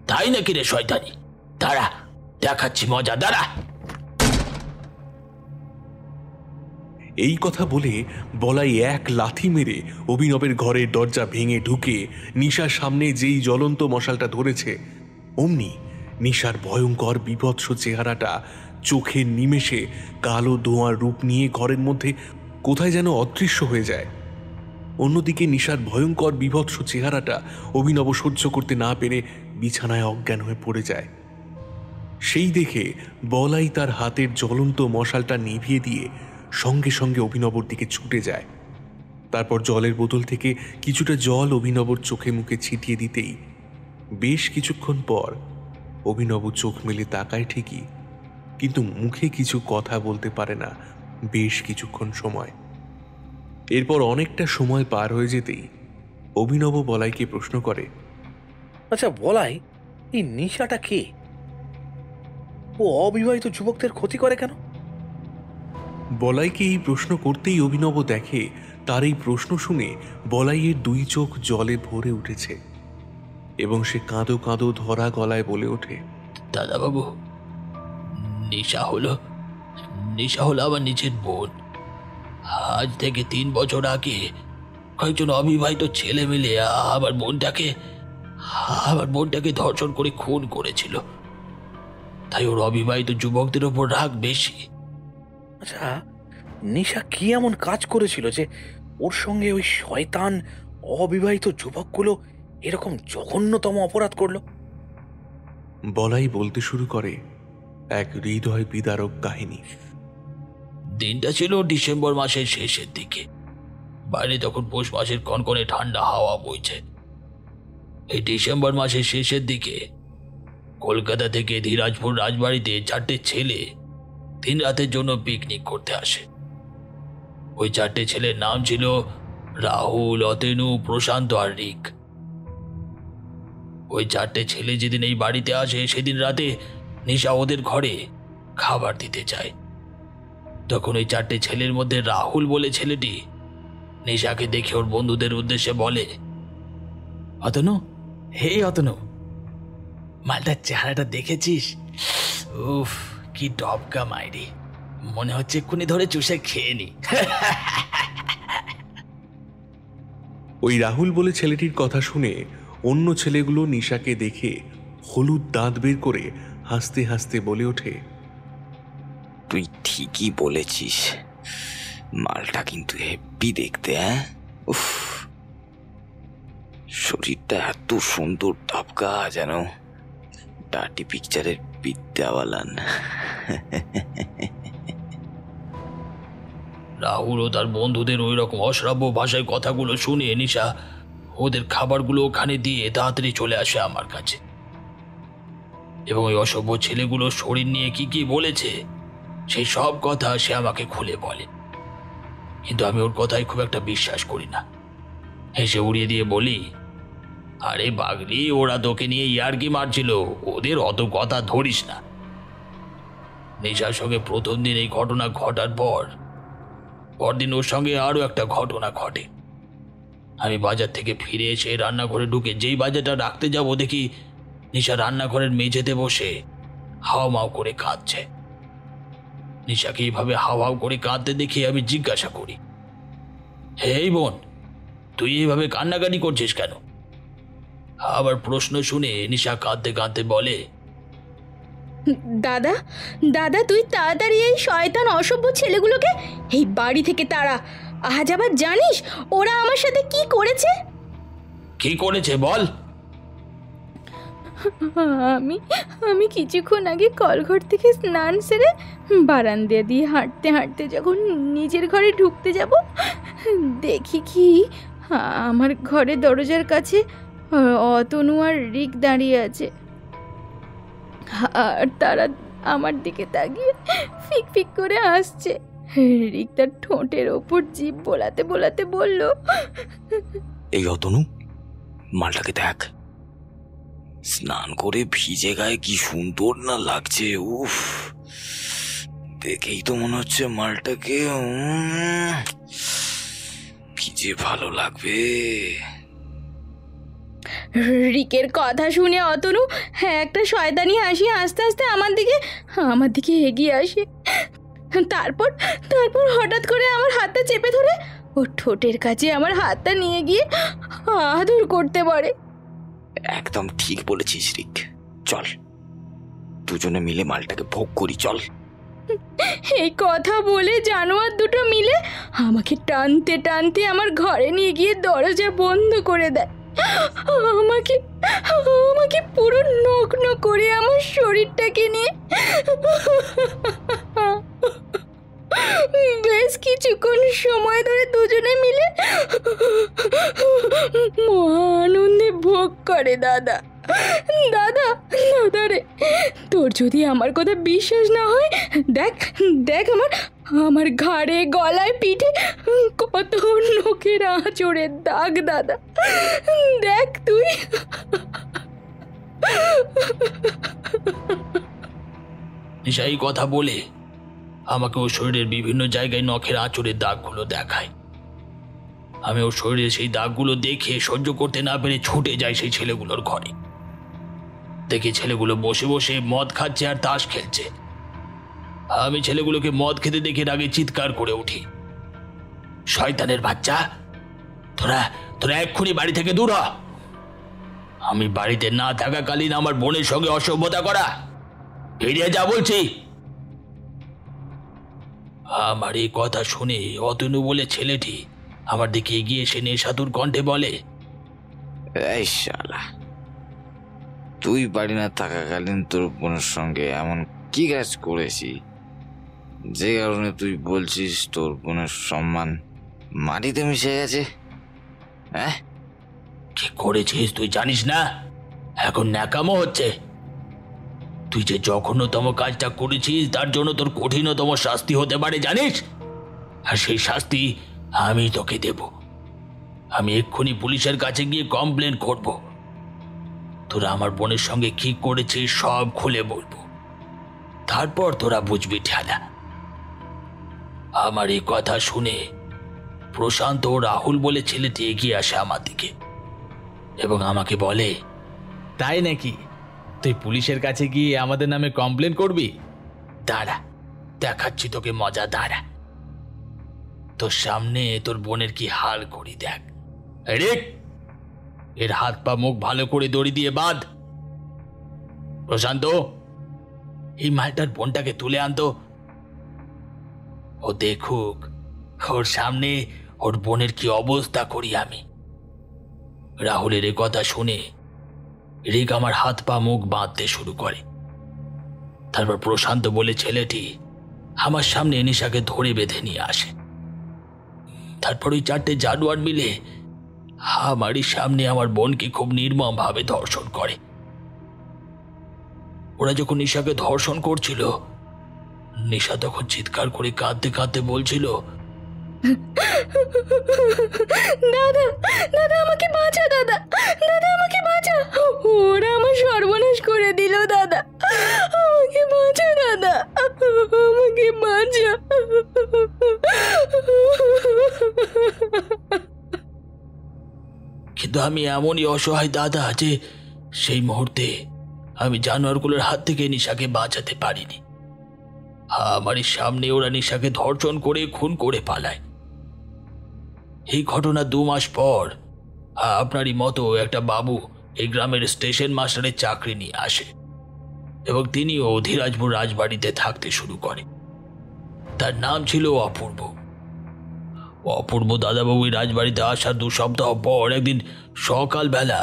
তাই নাকি রে শয়তানি? দাঁড়া, দেখাচ্ছি মজা, দাঁড়া। এই কথা বলে বলাই এক লাথি মেরে অভিনবের ঘরের দরজা ভেঙে ঢুকে নিশার সামনে যেই জ্বলন্ত মশালটা ধরেছে অমনি নিশার ভয়ঙ্কর বিভৎস চেহারাটা চোখের নিমেষে কালো ধোঁয়ার রূপ নিয়ে ঘরের মধ্যে কোথায় যেন অদৃশ্য হয়ে যায়। অন্যদিকে নিশার ভয়ঙ্কর বিভৎস চেহারাটা অভিনব সহ্য করতে না পেরে বিছানায় অজ্ঞান হয়ে পড়ে যায়। সেই দেখে বলাই তার হাতের জ্বলন্ত মশালটা নিভিয়ে দিয়ে সঙ্গে সঙ্গে অভিনবর দিকে ছুটে যায় তারপর জলের বোতল থেকে কিছুটা জল অভিনবর চোখে মুখে ছিটিয়ে দিতেই বেশ কিছুক্ষণ পর অভিনব চোখ মেলে তাকায় ঠিকই, কিন্তু মুখে কিছু কথা বলতে পারে না বেশ কিছুক্ষণ সময়। এরপর অনেকটা সময় পার হয়ে যেতেই অভিনব বলাইকে প্রশ্ন করে, আচ্ছা বলাই, এই নিশাটা কে? ও অবিবাহিত যুবকদের ক্ষতি করে কেন? বলাইকে এই প্রশ্ন করতেই অভিনব দেখে তার এই প্রশ্ন শুনে বলাইয়ের দুই চোখ জলে ভরে উঠেছে এবং সে কাঁদো কাঁদো ধরা গলায় বলে ওঠে, দাদাবাবু, নিশা হলো আমার নিজের বোন। আজ থেকে 3 বছর আগে কয়েকজন অবিবাহিত ছেলে মিলে আমার বোনটাকে ধর্ষণ করে খুন করেছিল। তাই ওর অবিবাহিত যুবকদের ওপর রাগ বেশি। আচ্ছা, নিশা কি এমন কাজ করেছিল যে ওর সঙ্গে ওই শয়তান অবিবাহিত যুবকগুলো এরকম জঘন্যতম অপরাধ করলো? বলাই বলতে শুরু করে এক হৃদয় বিদারক কাহিনী। দিনটা ছিল ডিসেম্বর মাসের শেষের দিকে। বাইরে তখন পৌষ মাসের কনকনে ঠান্ডা হাওয়া বইছে। এই ডিসেম্বর মাসের শেষের দিকে কলকাতা থেকে ধীরাজপুর রাজবাড়িতে 4টে ছেলে 3 রাতের জন্য পিকনিক করতে আসে। ওই 4টে ছেলের নাম ছিল রাহুল, অতনু, প্রশান্ত আর রিক। ওই 4টে ছেলে যেদিন এই বাড়িতে আসে সেদিন রাতে নিশা ওদের ঘরে খাবার দিতে চায়। তখন ওই 4টে ছেলের মধ্যে রাহুল বলে ছেলেটি নিশাকে দেখে ওর বন্ধুদের উদ্দেশ্যে বলে, অতনু, হে অতনু, মালটার চেহারাটা দেখেছিস? উফ, কি ডবকা মাইরি, মনে হচ্ছে এক্ষুনি ধরে চুষে খেয়ে নি। ওই রাহুল বলে ছেলেটির কথা শুনে অন্য ছেলেগুলো নিশাকে দেখে হলুদ দাঁত বের করে হাসতে হাসতে বলে ওঠে, তুই ঠিকই বলেছিস, মালটা কিন্তু হেব্বি দেখতে। হ্যাঁ, উফ, শরীরটা এত সুন্দর টাপকা, যেন ডার্টি পিকচারের বিদ্যাওয়ালান। রাহুল ও তার বন্ধুদের ওই রকম অশ্রাব্য ভাষায় কথাগুলো শুনে নিশা ওদের খাবারগুলো ওখানে দিয়ে তাড়াতাড়ি চলে আসে আমার কাছে, এবং ওই অসভ্য ছেলেগুলো শরীর নিয়ে কি কি বলেছে সেই সব কথা সে আমাকে খুলে বলে। কিন্তু আমি ওর কথায় খুব একটা বিশ্বাস করি না। হেসে উড়িয়ে দিয়ে বলি, আরে বাগলি, ওরা তোকে নিয়ে ইয়ার্কি মারছিল, ওদের অত কথা ধরিস না। নিশার সঙ্গে প্রথম দিন এই ঘটনা ঘটার পরদিন ওর সঙ্গে আরো একটা ঘটনা ঘটে। আমি বাজার থেকে ফিরে এসে রান্নাঘরে ঢুকে যেই বাজারটা রাখতে যাব, দেখি নিশা রান্নাঘরের মেঝেতে বসে হাওমাও করে কাঁদছে। নিশাকে এইভাবে হাওয়াও করে কাঁদতে দেখে আমি জিজ্ঞাসা করি, হেই বোন, তুই এইভাবে কান্নাকাটি করছিস কেন? আবার প্রশ্ন শুনে নিশা কাঁদতে কাঁদতে বলে, দাদা দাদা তুই তাড়াতাড়ি এই শয়তান অসভ্য ছেলেগুলোকে এই বাড়ি থেকে তাড়া। আজ আবার জানিস ওরা আমার সাথে কি করেছে? কি করেছে বল। আমি কিছুক্ষণ আগে কলঘর থেকে স্নান সেরে বারান্দা দিয়ে হাঁটতে হাঁটতে যখন নিজের ঘরে ঢুকতে যাব, দেখি কি আমার ঘরের দরজার কাছে অতনু আর রিক দাঁড়িয়ে আছে। আর তারা আমার দিকে তাকিয়ে ফিক ফিক করে হাসছে। রিক তার ঠোঁটের ওপর জিভ বোলাতে বোলাতে বলল, এই অতনু, মালটাকে দেখ, স্নান করে ভিজে গায়ে কি সুন্দর না লাগছে। উফ, দেখেই তো মনে হচ্ছে মালটাকে ভিজে ভালো লাগবে। রিকের কথা শুনে অতনু একটা শয়তানি হাসি হাসতে হাসতে আমার দিকে এগিয়ে আসে। তারপর হঠাৎ করে আমার হাতটা চেপে ধরে ওর ঠোঁটের কাছে আমার হাতটা নিয়ে গিয়ে আদর করতে পারে। একদম ঠিক বলেছিস রিক, চল দুজনে মিলে মালটাকে ভোগ করি, চল। এই কথা বলে জানোয়ার দুটো মিলে আমাকে টানতে টানতে আমার ঘরে নিয়ে গিয়ে দরজা বন্ধ করে দেয়। আমাকে পুরো নগ্ন করে আমার শরীরটাকে নিয়ে বেশ কিছুক্ষণ সময় ধরে দুজনে মিলে করে দাদা। দাদা দাদা রে, তোর যদি আমার কথা বিশ্বাস না হয়, দেখ দেখ আমার ঘাড়ে, গলায়, পিঠে কত নোকের আঁচড়ের দাগ দাদা, দেখ তুই। নিশা এই কথা বলে আমাকে ওর শরীরের বিভিন্ন জায়গায় নখের আঁচড়ের দাগগুলো দেখায়। আমি ওর শরীরে সেই দাগগুলো দেখে সহ্য করতে না পেরে ছুটে যাই সেই ছেলেগুলোর ঘরে। দেখি ছেলেগুলো বসে বসে মদ খাচ্ছে আর তাস খেলছে। আমি ছেলেগুলোকে মদ খেতে দেখে রাগে চিৎকার করে উঠি, শয়তানের বাচ্চা, তোরা তোরা এক্ষুনি বাড়ি থেকে দূর হ। আমি বাড়িতে না থাকাকালীন আমার বোনের সঙ্গে অসভ্যতা করা, বেরিয়ে যা বলছি। আমার এই কথা শুনে অতনু বলে ছেলেটি আমার দিকে এগিয়ে এসে নেশাতুর কণ্ঠে বলে, এই শালা, তুই বাড়ি না থাকাকালীন তোর বোনের সঙ্গে এমন কি কাজ করেছি যে কারণে তুই বলছিস তোর বোনের সম্মান মাটিতে মিশে গেছে? হ্যাঁ, কি করেছিস তুই জানিস না? এখন ন্যাকামো হচ্ছে। তুই যে জঘন্যতম কাজটা করেছিস তার জন্য তোর কঠিনতম শাস্তি হতে পারে জানিস, আর সেই শাস্তি আমি তোকে দেব। আমি এক্ষুনি পুলিশের কাছে গিয়ে কমপ্লেন করব। তোরা আমার বোনের সঙ্গে কি করেছিস সব খুলে বলবো, তারপর তোরা বুঝবি ঠেলা। আমার এই কথা শুনে প্রশান্ত ও রাহুল বলে ছেলেটি এগিয়ে আসে আমার দিকে এবং আমাকে বলে, তাই নাকি? তুই পুলিশের কাছে গিয়ে আমাদের নামে কমপ্লেন করবি? দাঁড়া, দেখাচ্ছি তোকে মজা, দাঁড়া। তোর সামনে তোর বোনের কি হাল করি দেখ। আরে এর হাত পা মুখ ভালো করে দড়ি দিয়ে বাঁধ। প্রশান্ত, এই মালটার বোনটাকে তুলে আনতো। ও দেখুক ওর সামনে ওর বোনের কি অবস্থা করি আমি। রাহুলের এ কথা শুনে রিক আমার হাত পা মুখ বাঁধতে শুরু করে। তারপর প্রশান্ত বলে ছেলেটি আমার সামনে নিশাকে ধরে বেঁধে নিয়ে আসে। তারপর ওই 4টে জানোয়ার মিলে আমারই সামনে আমার বোনকে খুব নির্মম ভাবে ধর্ষণ করে। ওরা যখন নিশাকে ধর্ষণ করছিল, নিশা তখন চিৎকার করে কাঁদতে কাঁদতে বলছিল, দাদা দাদা আমাকে বাঁচা, দাদা দাদা আমাকে বাঁচা, ওরা আমার সর্বনাশ করে দিল, দাদা আমাকে বাঁচা, দাদা আমাকে বাঁচা। কিন্তু আমি এমনই অসহায় দাদা যে সেই মুহূর্তে আমি জানোয়ারগুলোর হাত থেকে নিশাকে বাঁচাতে পারিনি। আমারই সামনে ওরা নিশাকে ধর্ষণ করে খুন করে পালায়। এই ঘটনা 2 মাস পর আপনারই মতো একটা বাবু এই গ্রামের স্টেশন মাস্টারের চাকরি নিয়ে আসে এবং তিনিও ধীরাজপুর রাজবাড়িতে থাকতে শুরু করে। তার নাম ছিল অপূর্ব। অপূর্ব দাদাবাবু রাজবাড়িতে আসার 2 সপ্তাহ পর একদিন সকালবেলা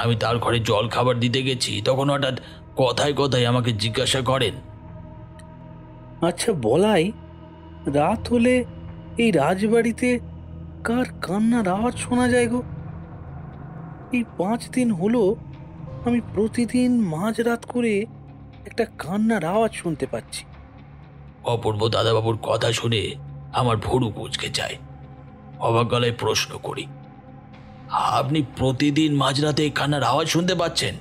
আমি তার ঘরে জল খাবার দিতে গেছি। তখন হঠাৎ কথায় কথায় আমাকে জিজ্ঞাসা করেন, আচ্ছা বলাই, রাত হলে এই রাজবাড়িতে কার কান্নার আওয়াজ শোনা যায় গো? এই 5 দিন হলো আমি প্রতিদিন মাঝরাত করে একটা কান্নার আওয়াজ শুনতে পাচ্ছি। অপূর্ব দাদাবাবুর কথা শুনে আমার ভুরু কুঁচকে যায়। অবাক গলায় প্রশ্ন করি, আপনি প্রতিদিন মাঝরাতে কান্নার আওয়াজ শুনতে পাচ্ছেন?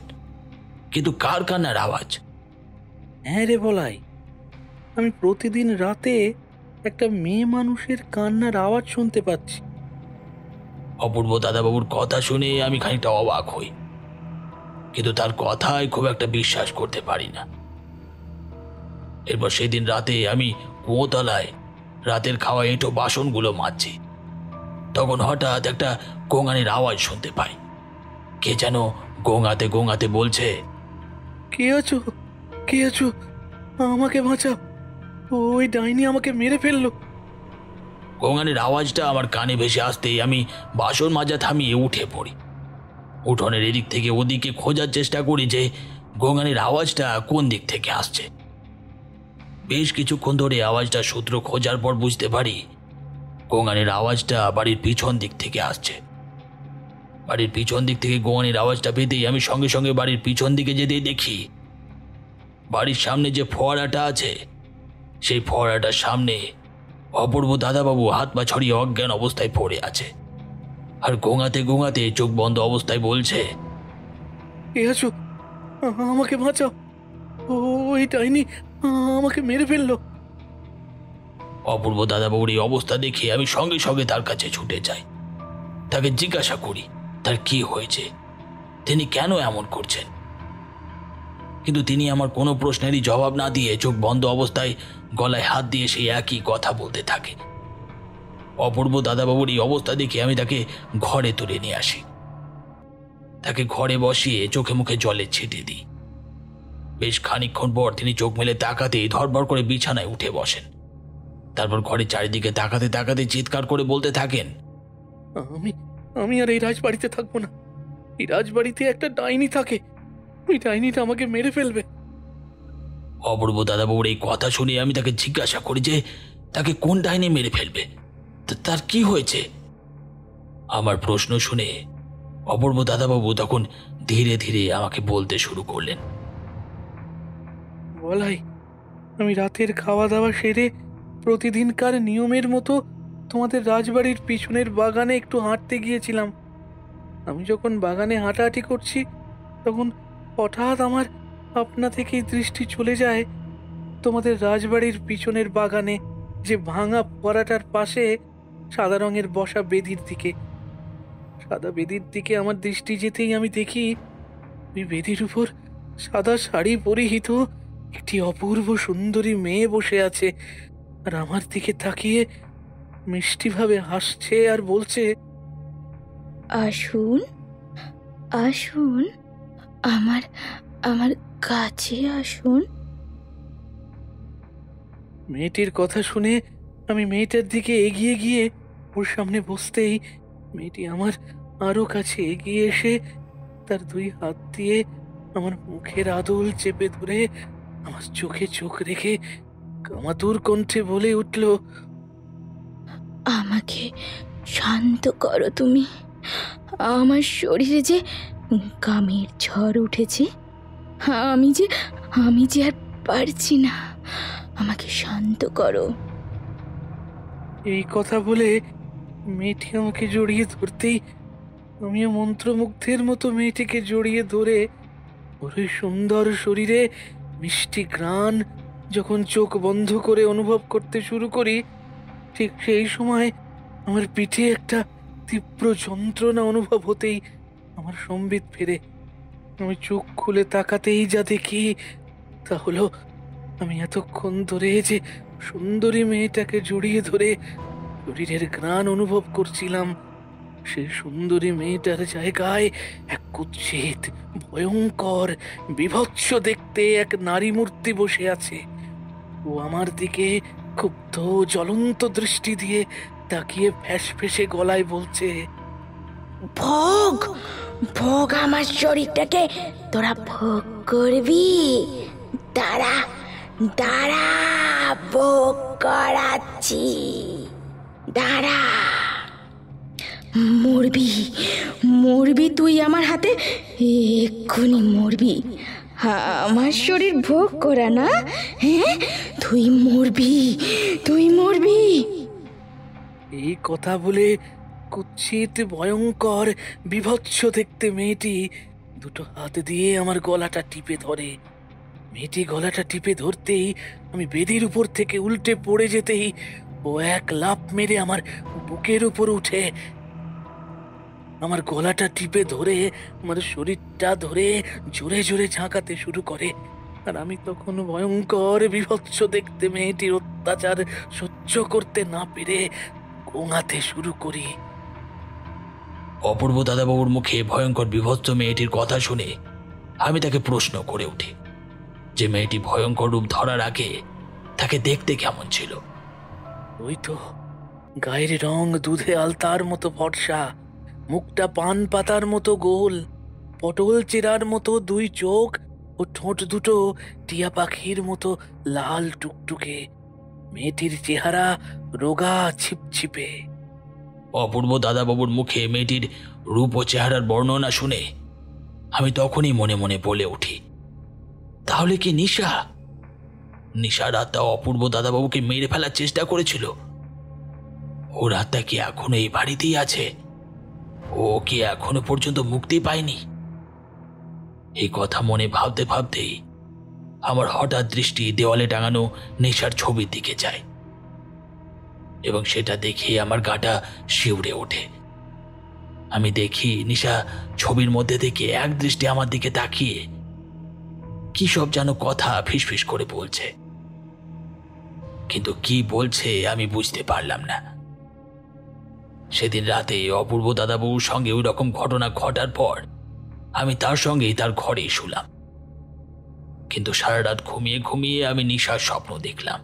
কিন্তু কার কান্নার আওয়াজ? হ্যাঁ রে বলাই, আমি প্রতিদিন রাতে একটা মেয়ে মানুষের কান্নার আওয়াজ শুনতে পাচ্ছি। অপূর্ব দাদাবাবুর কথা শুনে আমি খানিকটা অবাক হই, কিন্তু তার কথায় খুব একটা বিশ্বাস করতে পারি না। এরপর সেদিন রাতে আমি কুয়োতলায় রাতের খাওয়া এঁটো বাসনগুলো মাজছি। তখন হঠাৎ একটা গোঙানির আওয়াজ শুনতে পাই। কে যেন গোঙাতে গোঙাতে বলছে, কে আছো, কে আছো, আমাকে বাঁচাও, ওই ডাইনি আমাকে মেরে ফেললো। গোঙানির আওয়াজটা আমার কানে ভেসে আসতেই আমি বাসন মাজা থামিয়ে উঠে পড়ি। উঠোনের এদিক থেকে ওদিকে খোঁজার চেষ্টা করি যে গোঙানির আওয়াজটা কোন দিক থেকে আসছে। বেশ কিছুক্ষণ ধরে আওয়াজটা সূত্র খোঁজার পর বুঝতে পারি গোঙানির আওয়াজটা বাড়ির পিছন দিক থেকে আসছে। বাড়ির পিছন দিক থেকে গোয়ানির আওয়াজটা পেতেই আমি সঙ্গে সঙ্গে বাড়ির পিছন দিকে যেতেই দেখি বাড়ির সামনে যে ফোয়ারাটা আছে সেই ফোয়ারাটার সামনে অপূর্ব দাদাবাবু হাত পা ছড়িয়ে অজ্ঞান অবস্থায় পড়ে আছে, আর গোঙাতে গোঙাতে চোখ বন্ধ অবস্থায় বলছে, এ আছো, আমাকে বাঁচাও, ওই ডাইনি আমাকে মেরে ফেললো। অপূর্ব দাদাবাবুর এই অবস্থা দেখে আমি সঙ্গে সঙ্গে তার কাছে ছুটে যাই। তাকে জিজ্ঞাসা করি তার কি হয়েছে, তিনি কেন এমন করছেন, কিন্তু তিনি আমার কোনো প্রশ্নেরই জবাব না দিয়ে চোখ বন্ধ অবস্থায় গলায় হাত দিয়ে সেই একই কথা বলতে থাকে। অপূর্ব দাদাবাবুর এই অবস্থা দেখে আমি তাকে ঘরে তুলে নিয়ে আসি। তাকে ঘরে বসিয়ে চোখে মুখে জলের ছিটে দিই। বেশ খানিকক্ষণ পর তিনি চোখ মেলে তাকাতেই ধড়বড় করে বিছানায় উঠে বসেন। তারপর ঘরের চারিদিকে তাকাতে তাকাতে চিৎকার করে বলতে থাকেন, আমি আর এই রাজবাড়িতে থাকবো না। এই রাজবাড়িতে একটা ডাইনি থাকে, ওই ডাইনিটা আমাকে মেরে ফেলবে। অপূর্ব দাদাবাবুর এই কথা শুনে আমি তাকে জিজ্ঞাসা করি যে তাকে কোন ডাইনি মেরে ফেলবে, তার কি হয়েছে। আমার প্রশ্ন শুনে অপূর্ব দাদাবাবু তখন ধীরে ধীরে আমাকে বলতে শুরু করলেন। বলাই, আমি রাতের খাওয়া দাওয়া সেরে প্রতিদিনকার নিয়মের মতো তোমাদের রাজবাড়ির পিছনের বাগানে একটু হাঁটতে গিয়েছিলাম। আমি যখন বাগানে হাঁটাহাঁটি করছি তখন হঠাৎ আমার আপনা থেকেই দৃষ্টি চলে যায় তোমাদের রাজবাড়ির পিছনের বাগানে যে ভাঙা পরাটার পাশে সাদা রঙের বসা বেদির দিকে। সাদা বেদির দিকে আমার দৃষ্টি যেতেই আমি দেখি ওই বেদির উপর সাদা শাড়ি পরিহিত একটি অপূর্ব সুন্দরী মেয়ে বসে আছে, আর আমার দিকে তাকিয়ে মিষ্টিভাবে হাসছে আর বলছে, আসুন আসুন, আমার আমার কাছে আসুন। মেয়েটির কথা শুনে আমি মেয়েটার দিকে এগিয়ে গিয়ে ওর সামনে বসতেই মেয়েটি আমার আরো কাছে এগিয়ে এসে তার দুই হাত দিয়ে আমার মুখের আদল চেপে ধরে আমার চোখে চোখ রেখে কামাতুর কণ্ঠে বলে উঠল, আমাকে শান্ত করো তুমি। আমার শরীরে যে গামের ঝড় উঠেছে, আমি যে আর পারছি না, আমাকে শান্ত করো। এই কথা বলে মেয়েটি আমাকে জড়িয়ে ধরতেই আমিও মন্ত্রমুগ্ধের মতো মেয়েটিকে জড়িয়ে ধরে ওর ওই সুন্দর শরীরে মিষ্টি ঘ্রাণ যখন চোখ বন্ধ করে অনুভব করতে শুরু করি, ঠিক সেই সময় আমার পিঠে একটা তীব্র যন্ত্রণা অনুভব হতেই আমার সম্বিত ফেরে। আমি চোখ খুলে তাকাতেই যা দেখি তা হলো আমি এতক্ষণ ধরে যে সুন্দরী মেয়েটাকে জড়িয়ে ধরে শরীরের ঘ্রাণ অনুভব করছিলাম, সেই সুন্দরী মেয়েটার জায়গায় এক কুৎসিত ভয়ঙ্কর বিভৎস দেখতে এক নারী মূর্তি বসে আছে। ও আমার দিকে ক্ষুব্ধ জ্বলন্ত দৃষ্টি দিয়ে তাকিয়ে ফ্যাস ফেসে গলায় বলছে, ভোগ ভোগ আমার শরীরটাকে তোরা ভোগ করবি। দাঁড়া দাঁড়া, ভোগ করাচ্ছি, দাঁড়া। মরবি মরবি তুই আমার হাতে, এক্ষুনি মরবি। আমার শরীর ভোগ করা না, হ্যাঁ? তুই মরবি, তুই মরবি। এই কথা বলে কুৎসিত ভয়ঙ্কর বিভৎস দেখতে মেয়েটি দুটো হাত দিয়ে আমার গলাটা টিপে ধরে। মেয়েটি গলাটা টিপে ধরতেই আমি বেদির উপর থেকে উল্টে পড়ে যেতেই ও এক লাফ মেরে আমার বুকের উপর উঠে আমার গলাটা টিপে ধরে আমার শরীরটা ধরে জোরে জোরে ঝাঁকাতে শুরু করে। আর আমি তখন ভয়ঙ্কর বিভৎস দেখতে মেয়েটির অত্যাচার সহ্য করতে না পেরে গোঙাতে শুরু করি। অপূর্ব দাদাবাবুর মুখে ভয়ঙ্কর বিভৎস মেয়েটির কথা শুনে আমি তাকে প্রশ্ন করে উঠি যে মেয়েটি ভয়ঙ্কর রূপ ধরার আগে তাকে দেখতে কেমন ছিল। ওই তো গায়ের রং দুধে আলতার মতো ফর্সা, মুখটা পান পাতার মতো গোল, পটল চেরার মতো দুই চোখ ও ঠোঁট দুটো টিয়া পাখির মতো লাল টুকটুকে। মেয়েটির চেহারা রোগা ছিপছিপে। অপূর্ব দাদাবাবুর মুখে মেয়েটির রূপ ও চেহারার বর্ণনা শুনে আমি তখনই মনে মনে বলে উঠি, তাহলে কি নিশার আত্মা অপূর্ব দাদাবাবুকে মেরে ফেলার চেষ্টা করেছিল? ওর আত্মা কি এখনো এই বাড়িতেই আছে? ও কি এখনো পর্যন্ত মুক্তি পায়নি? এই কথা মনে ভাবতে ভাবতেই আমার হঠাৎ দৃষ্টি দেওয়ালে টাঙানো নেশার ছবির দিকে যায় এবং সেটা দেখে আমার গাটা শিউরে ওঠে। আমি দেখি নিশা ছবির মধ্যে থেকে এক দৃষ্টি আমার দিকে তাকিয়ে কি সব যেন কথা ফিসফিস করে বলছে, কিন্তু কি বলছে আমি বুঝতে পারলাম না। সেদিন রাতে অপূর্ব দাদাবাবুর সঙ্গে ওই রকম ঘটনা ঘটার পর আমি তার সঙ্গেই তার ঘরেই শুলাম, কিন্তু সারা রাত ঘুমিয়ে ঘুমিয়ে আমি নিশার স্বপ্ন দেখলাম।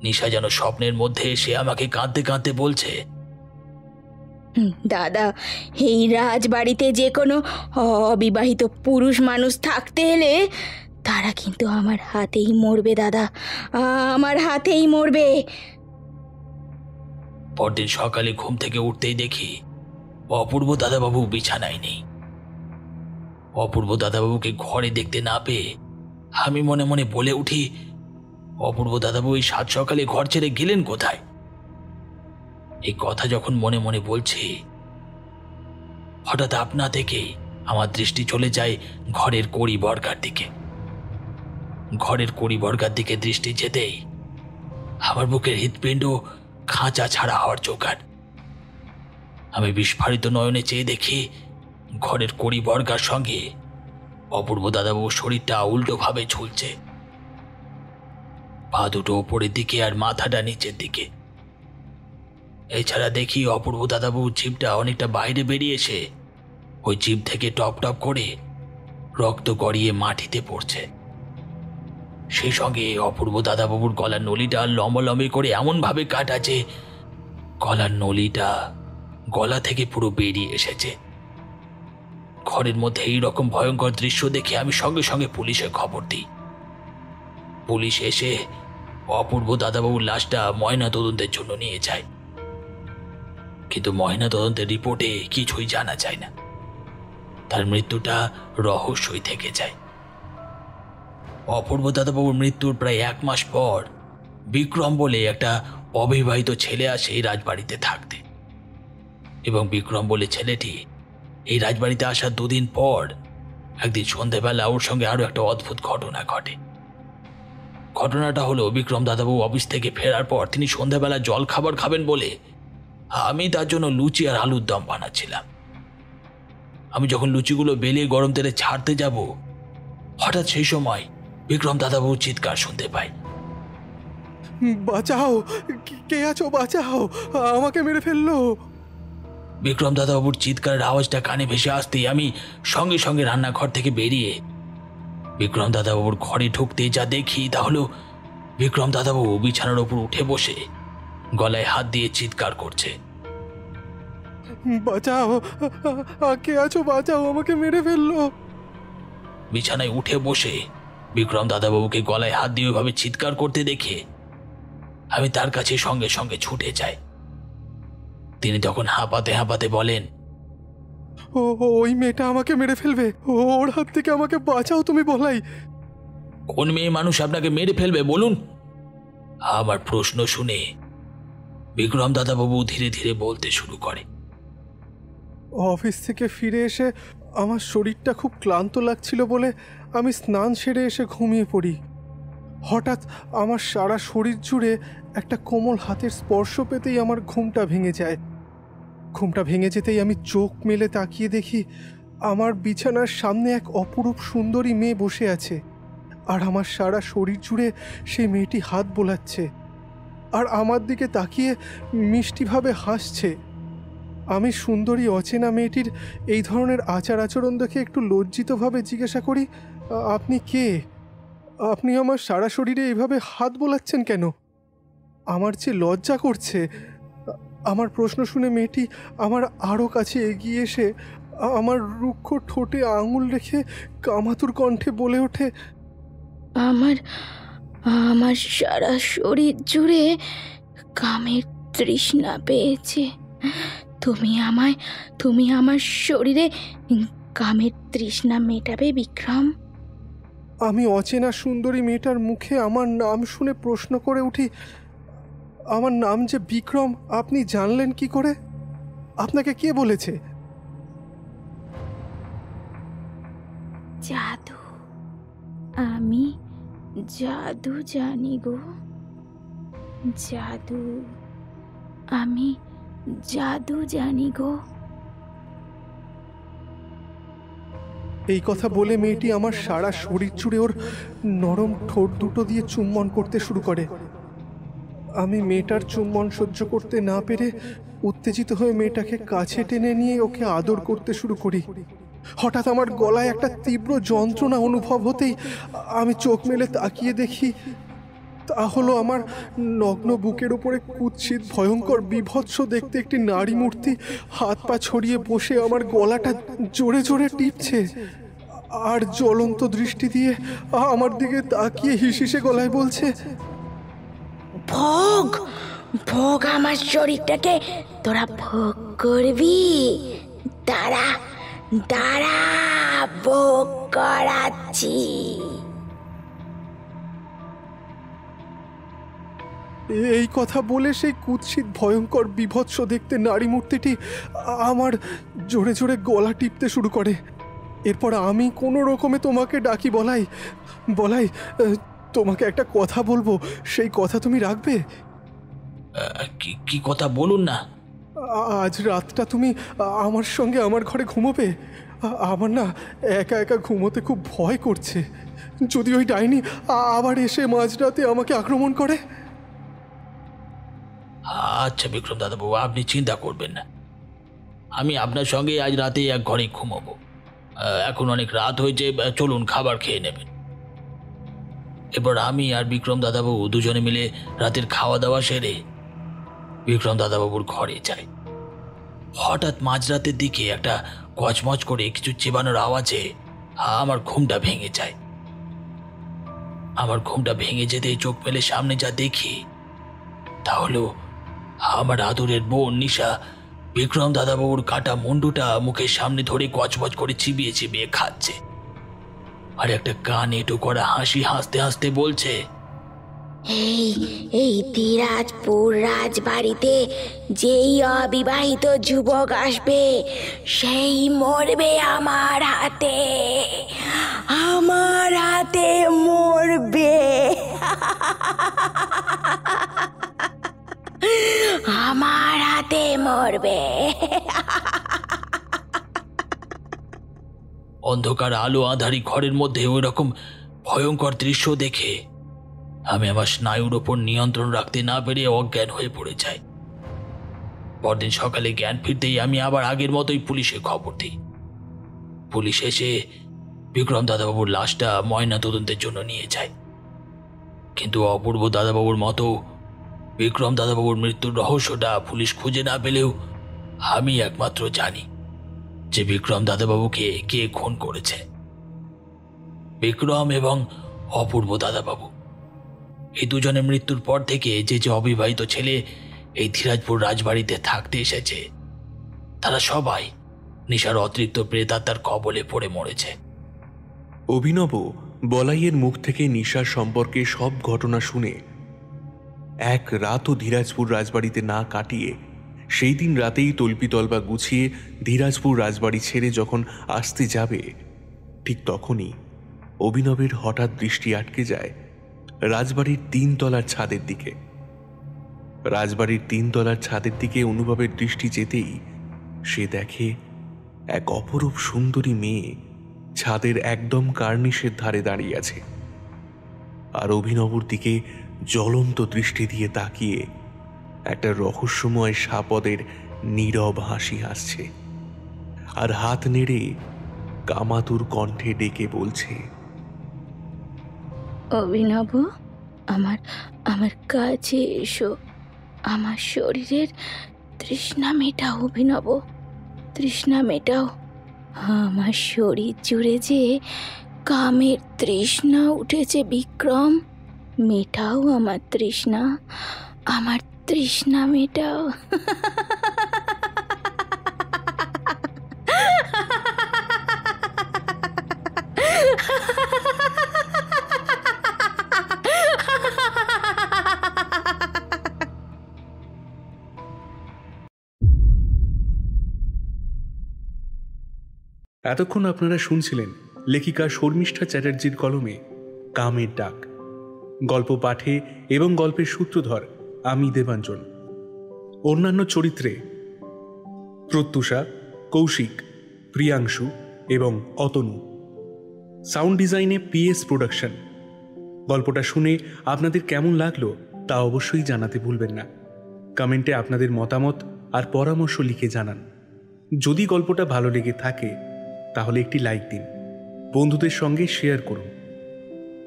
নিশা যেন স্বপ্নের মধ্যে এসে আমাকে কাঁদতে কাঁদতে বলছে, দাদা, এই রাজবাড়িতে যে কোনো অবিবাহিত পুরুষ মানুষ থাকতে এলে তারা কিন্তু আমার হাতেই মরবে দাদা, আমার হাতেই মরবে। পরদিন সকালে ঘুম থেকে উঠতেই দেখি অপূর্ব দাদাবাবু বিছানায় নেই। অপূর্ব দাদাবাবুকে ঘরে দেখতে না পেয়ে আমি মনে মনে বলে উঠি, অপূর্ব দাদাবাবু এই সাত সকালে ঘর ছেড়ে গেলেন কোথায়? এই কথা যখন মনে মনে বলছি, হঠাৎ আপনা থেকেই আমার দৃষ্টি চলে যায় ঘরের কড়ি বর্গার দিকে। ঘরের কড়ি বর্গার দিকে দৃষ্টি যেতেই আমার বুকের হৃৎপিণ্ড খাঁচা ছাড়া হওয়ার জোগাড়। আমি বিস্ফারিত নয়নে চেয়ে দেখি ঘরের কড়ি বর্গার সঙ্গে অপূর্ব দাদাবাবুর শরীরটা উল্টোভাবে ঝুলছে, পা দুটো ওপরের দিকে আর মাথাটা নিচের দিকে। এছাড়া দেখি অপূর্ব দাদাবাবুর জিভটা অনেকটা বাইরে বেরিয়েছে, ওই জিভ থেকে টপ টপ করে রক্ত গড়িয়ে মাটিতে পড়ছে। সেই সঙ্গে অপূর্ব দাদাবাবুর গলার নলিটা লম্বালম্বি করে এমনভাবে কাটা যে গলার নলিটা গলা থেকে পুরো বেরিয়ে এসেছে। ঘরের মধ্যে এইরকম ভয়ঙ্কর দৃশ্য দেখে আমি সঙ্গে সঙ্গে পুলিশে খবর দিই। পুলিশ এসে অপূর্ব দাদাবাবুর লাশটা ময়না তদন্তের জন্য নিয়ে যায়, কিন্তু ময়না তদন্তের রিপোর্টে কিছুই জানা যায় না। তার মৃত্যুটা রহস্যই থেকে যায়। অপূর্ব দাদাবাবুর মৃত্যুর প্রায় 1 মাস পর বিক্রম বলে একটা অবিবাহিত ছেলে আসে এই রাজবাড়িতে থাকতে, এবং বিক্রম বলে ছেলেটি এই রাজবাড়িতে আসার 2 দিন পর একদিন সন্ধ্যাবেলা ওর সঙ্গে আরো একটা অদ্ভুত ঘটনা ঘটে। ঘটনাটা হলো, বিক্রম দাদাবাবু অফিস থেকে ফেরার পর তিনি সন্ধ্যাবেলা জল খাবার খাবেন বলে আমি তার জন্য লুচি আর আলুর দম বানাচ্ছিলাম। আমি যখন লুচিগুলো বেলে গরম তেলে ছাড়তে যাব, হঠাৎ সেই সময় বিক্রম দাদাবাবু চিৎকার শুনতে পাই, বাঁচাও, কে আছো, বাঁচাও, আমাকে মেরে ফেললো। বিক্রম দাদাবাবুর চিৎকারের আওয়াজটা কানে ভেসে আসতেই আমি সঙ্গে সঙ্গে রান্নাঘর থেকে বেরিয়ে বিক্রম দাদাবাবুর ঘরে ঢুকতে যা দেখি তা হলো বিক্রম দাদাবাবু বিছানার ওপর উঠে বসে গলায় হাত দিয়ে চিৎকার করছে, বাঁচাও, কে আছো, বাঁচাও, আমাকে মেরে ফেললো। বিছানায় উঠে বসে বিক্রম দাদাবাবুকে গলায় হাত দিয়ে ওইভাবে চিৎকার করতে দেখে আমি তার কাছে সঙ্গে সঙ্গে ছুটে যাই। তিনি তখন হাঁপাতে হাঁপাতে বলেন, ওই মেয়েটা আমাকে মেরে ফেলবে, ওর হাত থেকে আমাকে বাঁচাও তুমি, বলাই। কোন মেয়ে মানুষ আপনাকে মেরে ফেলবে বলুন? আমার প্রশ্ন শুনে বিক্রম দাদাবাবু ধীরে ধীরে বলতে শুরু করে, অফিস থেকে ফিরে এসে আমার শরীরটা খুব ক্লান্ত লাগছিল বলে আমি স্নান সেরে এসে ঘুমিয়ে পড়ি। হঠাৎ আমার সারা শরীর জুড়ে একটা কোমল হাতের স্পর্শ পেতেই আমার ঘুমটা ভেঙে যায়। ঘুমটা ভেঙে যেতেই আমি চোখ মেলে তাকিয়ে দেখি আমার বিছানার সামনে এক অপরূপ সুন্দরী মেয়ে বসে আছে, আর আমার সারা শরীর জুড়ে সেই মেয়েটি হাত বোলাচ্ছে আর আমার দিকে তাকিয়ে মিষ্টিভাবে হাসছে। আমি সুন্দরী অচেনা মেয়েটির এই ধরনের আচার আচরণ দেখে একটু লজ্জিতভাবে জিজ্ঞাসা করি, আপনি কে? আপনি আমার সারা শরীরে এইভাবে হাত বোলাচ্ছেন কেন? আমার যে লজ্জা করছে। আমার প্রশ্ন শুনে মেয়েটি আমার আরও কাছে এগিয়ে এসে আমার রুক্ষ ঠোঁটে আঙুল রেখে কামাতুর কণ্ঠে বলে ওঠে, আমার সারা শরীর জুড়ে কামের তৃষ্ণা পেয়েছে। তুমি আমার শরীরে কামের তৃষ্ণা মেটাবে বিক্রম? আমি অচেনা সুন্দরী মেয়েটার মুখে আমার নাম শুনে প্রশ্ন করে উঠি, আমার নাম যে বিক্রম আপনি জানলেন কি করে? আপনাকে কে বলেছে? জাদু, আমি জাদু জানি গো, জাদু, আমি জাদু জানি গো। এই কথা বলে মেয়েটি আমার সারা শরীর জুড়ে ওর নরম ঠোঁট দুটো দিয়ে চুম্বন করতে শুরু করে। আমি মেয়েটার চুম্বন সহ্য করতে না পেরে উত্তেজিত হয়ে মেয়েটাকে কাছে টেনে নিয়ে ওকে আদর করতে শুরু করি। হঠাৎ আমার গলায় একটা তীব্র যন্ত্রণা অনুভব হতেই আমি চোখ মেলে তাকিয়ে দেখি, তা হলো আমার নগ্ন বুকের উপরে কুৎসিত ভয়ঙ্কর বিভৎস দেখতে একটি নারী মূর্তি হাত পা ছড়িয়ে বসে আমার গলাটা জোরে জোরে টিপছে আর জ্বলন্ত দৃষ্টি দিয়ে আমার দিকে তাকিয়ে হিসিসে গলায় বলছে, ভোগ ভোগ আমার শরীরটাকে তোরা ভোগ করবি, দাঁড়া দাঁড়া, ভোগ করাচ্ছি। এই কথা বলে সেই কুৎসিত ভয়ঙ্কর বিভৎস দেখতে নারী মূর্তিটি আমার জোরে জোরে গলা টিপতে শুরু করে। এরপর আমি কোনো রকমে তোমাকে ডাকি, বলাই তোমাকে একটা কথা বলবো, সেই কথা তুমি রাখবে? কি কথা বলুন না। আজ রাতটা তুমি আমার সঙ্গে আমার ঘরে ঘুমোবে। আমার না একা একা ঘুমোতে খুব ভয় করছে, যদি ওই ডাইনি আবার এসে মাঝরাতে আমাকে আক্রমণ করে। আচ্ছা বিক্রম দাদাবাবু, আপনি চিন্তা করবেন না, আমি আপনার সঙ্গে আজ রাতে এক ঘরে ঘুমাবো। এখন অনেক রাত হয়েছে, চলুন খাবার খেয়ে নেবেন। এবার আমি আর বিক্রম দাদাবাবু দুজনে মিলে রাতের খাওয়া দাওয়া সেরে বিক্রম দাদাবাবুর ঘরে যাই। হঠাৎ মাঝরাতের দিকে একটা কচমচ করে কিছু চেবানোর আওয়াজে আমার ঘুমটা ভেঙে যায়। আমার ঘুমটা ভেঙে যেতে চোখ মেলে সামনে যা দেখি তা হলো আমার আদরের বোন নিশা বিক্রম দাদাবাবুর কাটা মুন্ডুটা মুখের সামনে ধরে কচমচ করে চিবিয়ে চিবিয়ে খাচ্ছে, আর একটা কান এঁটো করা হাসি হাসতে হাসতে বলছে, এই দিরাজপুর রাজবাড়িতে যেই অবিবাহিত যুবক আসবে সেই মরবে আমার হাতে, আমার হাতে মরবে, আমার হাতে মরবে। অন্ধকার আলো আঁধারি ঘরের মধ্যে ওই রকম ভয়ঙ্কর দৃশ্য দেখে আমি আমার স্নায়ুর ওপর নিয়ন্ত্রণ রাখতে না পেরে অজ্ঞান হয়ে পড়ে যাই। পরদিন সকালে জ্ঞান ফিরতেই আমি আবার আগের মতোই পুলিশে খবর দিই। পুলিশ এসে বিক্রম দাদাবাবুর লাশটা ময়না তদন্তের জন্য নিয়ে যায়। কিন্তু অপূর্ব দাদাবাবুর মতো বিক্রম দাদাবাবুর মৃত্যুর রহস্যটা পুলিশ খুঁজে না পেলেও আমি একমাত্র জানি যে বিক্রম দাদাবাবুকে কে খুন করেছে। বিক্রম এবং অপূর্ব দাদাবাবু এই দুজনের মৃত্যুর পর থেকে যে যে অবিবাহিত ছেলে এই ধীরাজপুর রাজবাড়িতে থাকতে এসেছে তারা সবাই নিশার অতৃপ্ত প্রেতাত্মার কবলে পড়ে মরেছে। অভিনব বলাইয়ের মুখ থেকে নিশার সম্পর্কে সব ঘটনা শুনে এক রাতও ধীরাজপুর রাজবাড়িতে না কাটিয়ে সেই দিন রাতেই তল্পিতলবা গুছিয়ে ধীরাজপুর রাজবাড়ি ছেড়ে যখন আসতে যাবে, ঠিক তখনই অভিনবের হঠাৎ দৃষ্টি আটকে যায় রাজবাড়ির 3 তলার ছাদের দিকে। রাজবাড়ির 3 তলার ছাদের দিকে অনুভবের দৃষ্টি যেতেই সে দেখে এক অপরূপ সুন্দরী মেয়ে ছাদের একদম কার্নিশের ধারে দাঁড়িয়ে আছে, আর অভিনবর দিকে জ্বলন্ত দৃষ্টি দিয়ে তাকিয়ে একটা রহস্যময় সাপদের নীরব হাসি হাসছে, আর হাত নেড়ে কামাতুর কণ্ঠে ডেকে বলছে, অভিনব, আমার কাছে এসো, আমার শরীরের তৃষ্ণা মেটাও অভিনব, তৃষ্ণা মেটাও। আমার শরীর জুড়ে যে কামের তৃষ্ণা উঠেছে বিক্রম, মেটাও আমার তৃষ্ণা, আমার তৃষ্ণা মেটাও। এতক্ষণ আপনারা শুনছিলেন লেখিকা শর্মিষ্ঠা চ্যাটার্জির কলমে কামের ডাক। গল্প পাঠে এবং গল্পের সূত্রধর আমি দেবাঞ্জন। অন্যান্য চরিত্রে প্রত্যুষা, কৌশিক, প্রিয়াংশু এবং অতনু। সাউন্ড ডিজাইনে PS প্রোডাকশন। গল্পটা শুনে আপনাদের কেমন লাগলো তা অবশ্যই জানাতে ভুলবেন না। কমেন্টে আপনাদের মতামত আর পরামর্শ লিখে জানান। যদি গল্পটা ভালো লেগে থাকে তাহলে একটি লাইক দিন, বন্ধুদের সঙ্গে শেয়ার করুন,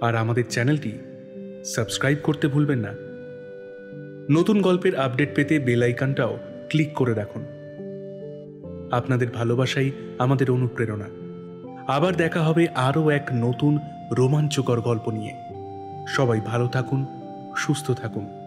আর আমাদের চ্যানেলটি সাবস্ক্রাইব করতে ভুলবেন না। নতুন গল্পের আপডেট পেতে বেল আইকনটাও ক্লিক করে রাখুন। আপনাদের ভালোবাসাই আমাদের অনুপ্রেরণা। আবার দেখা হবে আরও এক নতুন রোমাঞ্চকর গল্প নিয়ে। সবাই ভালো থাকুন, সুস্থ থাকুন।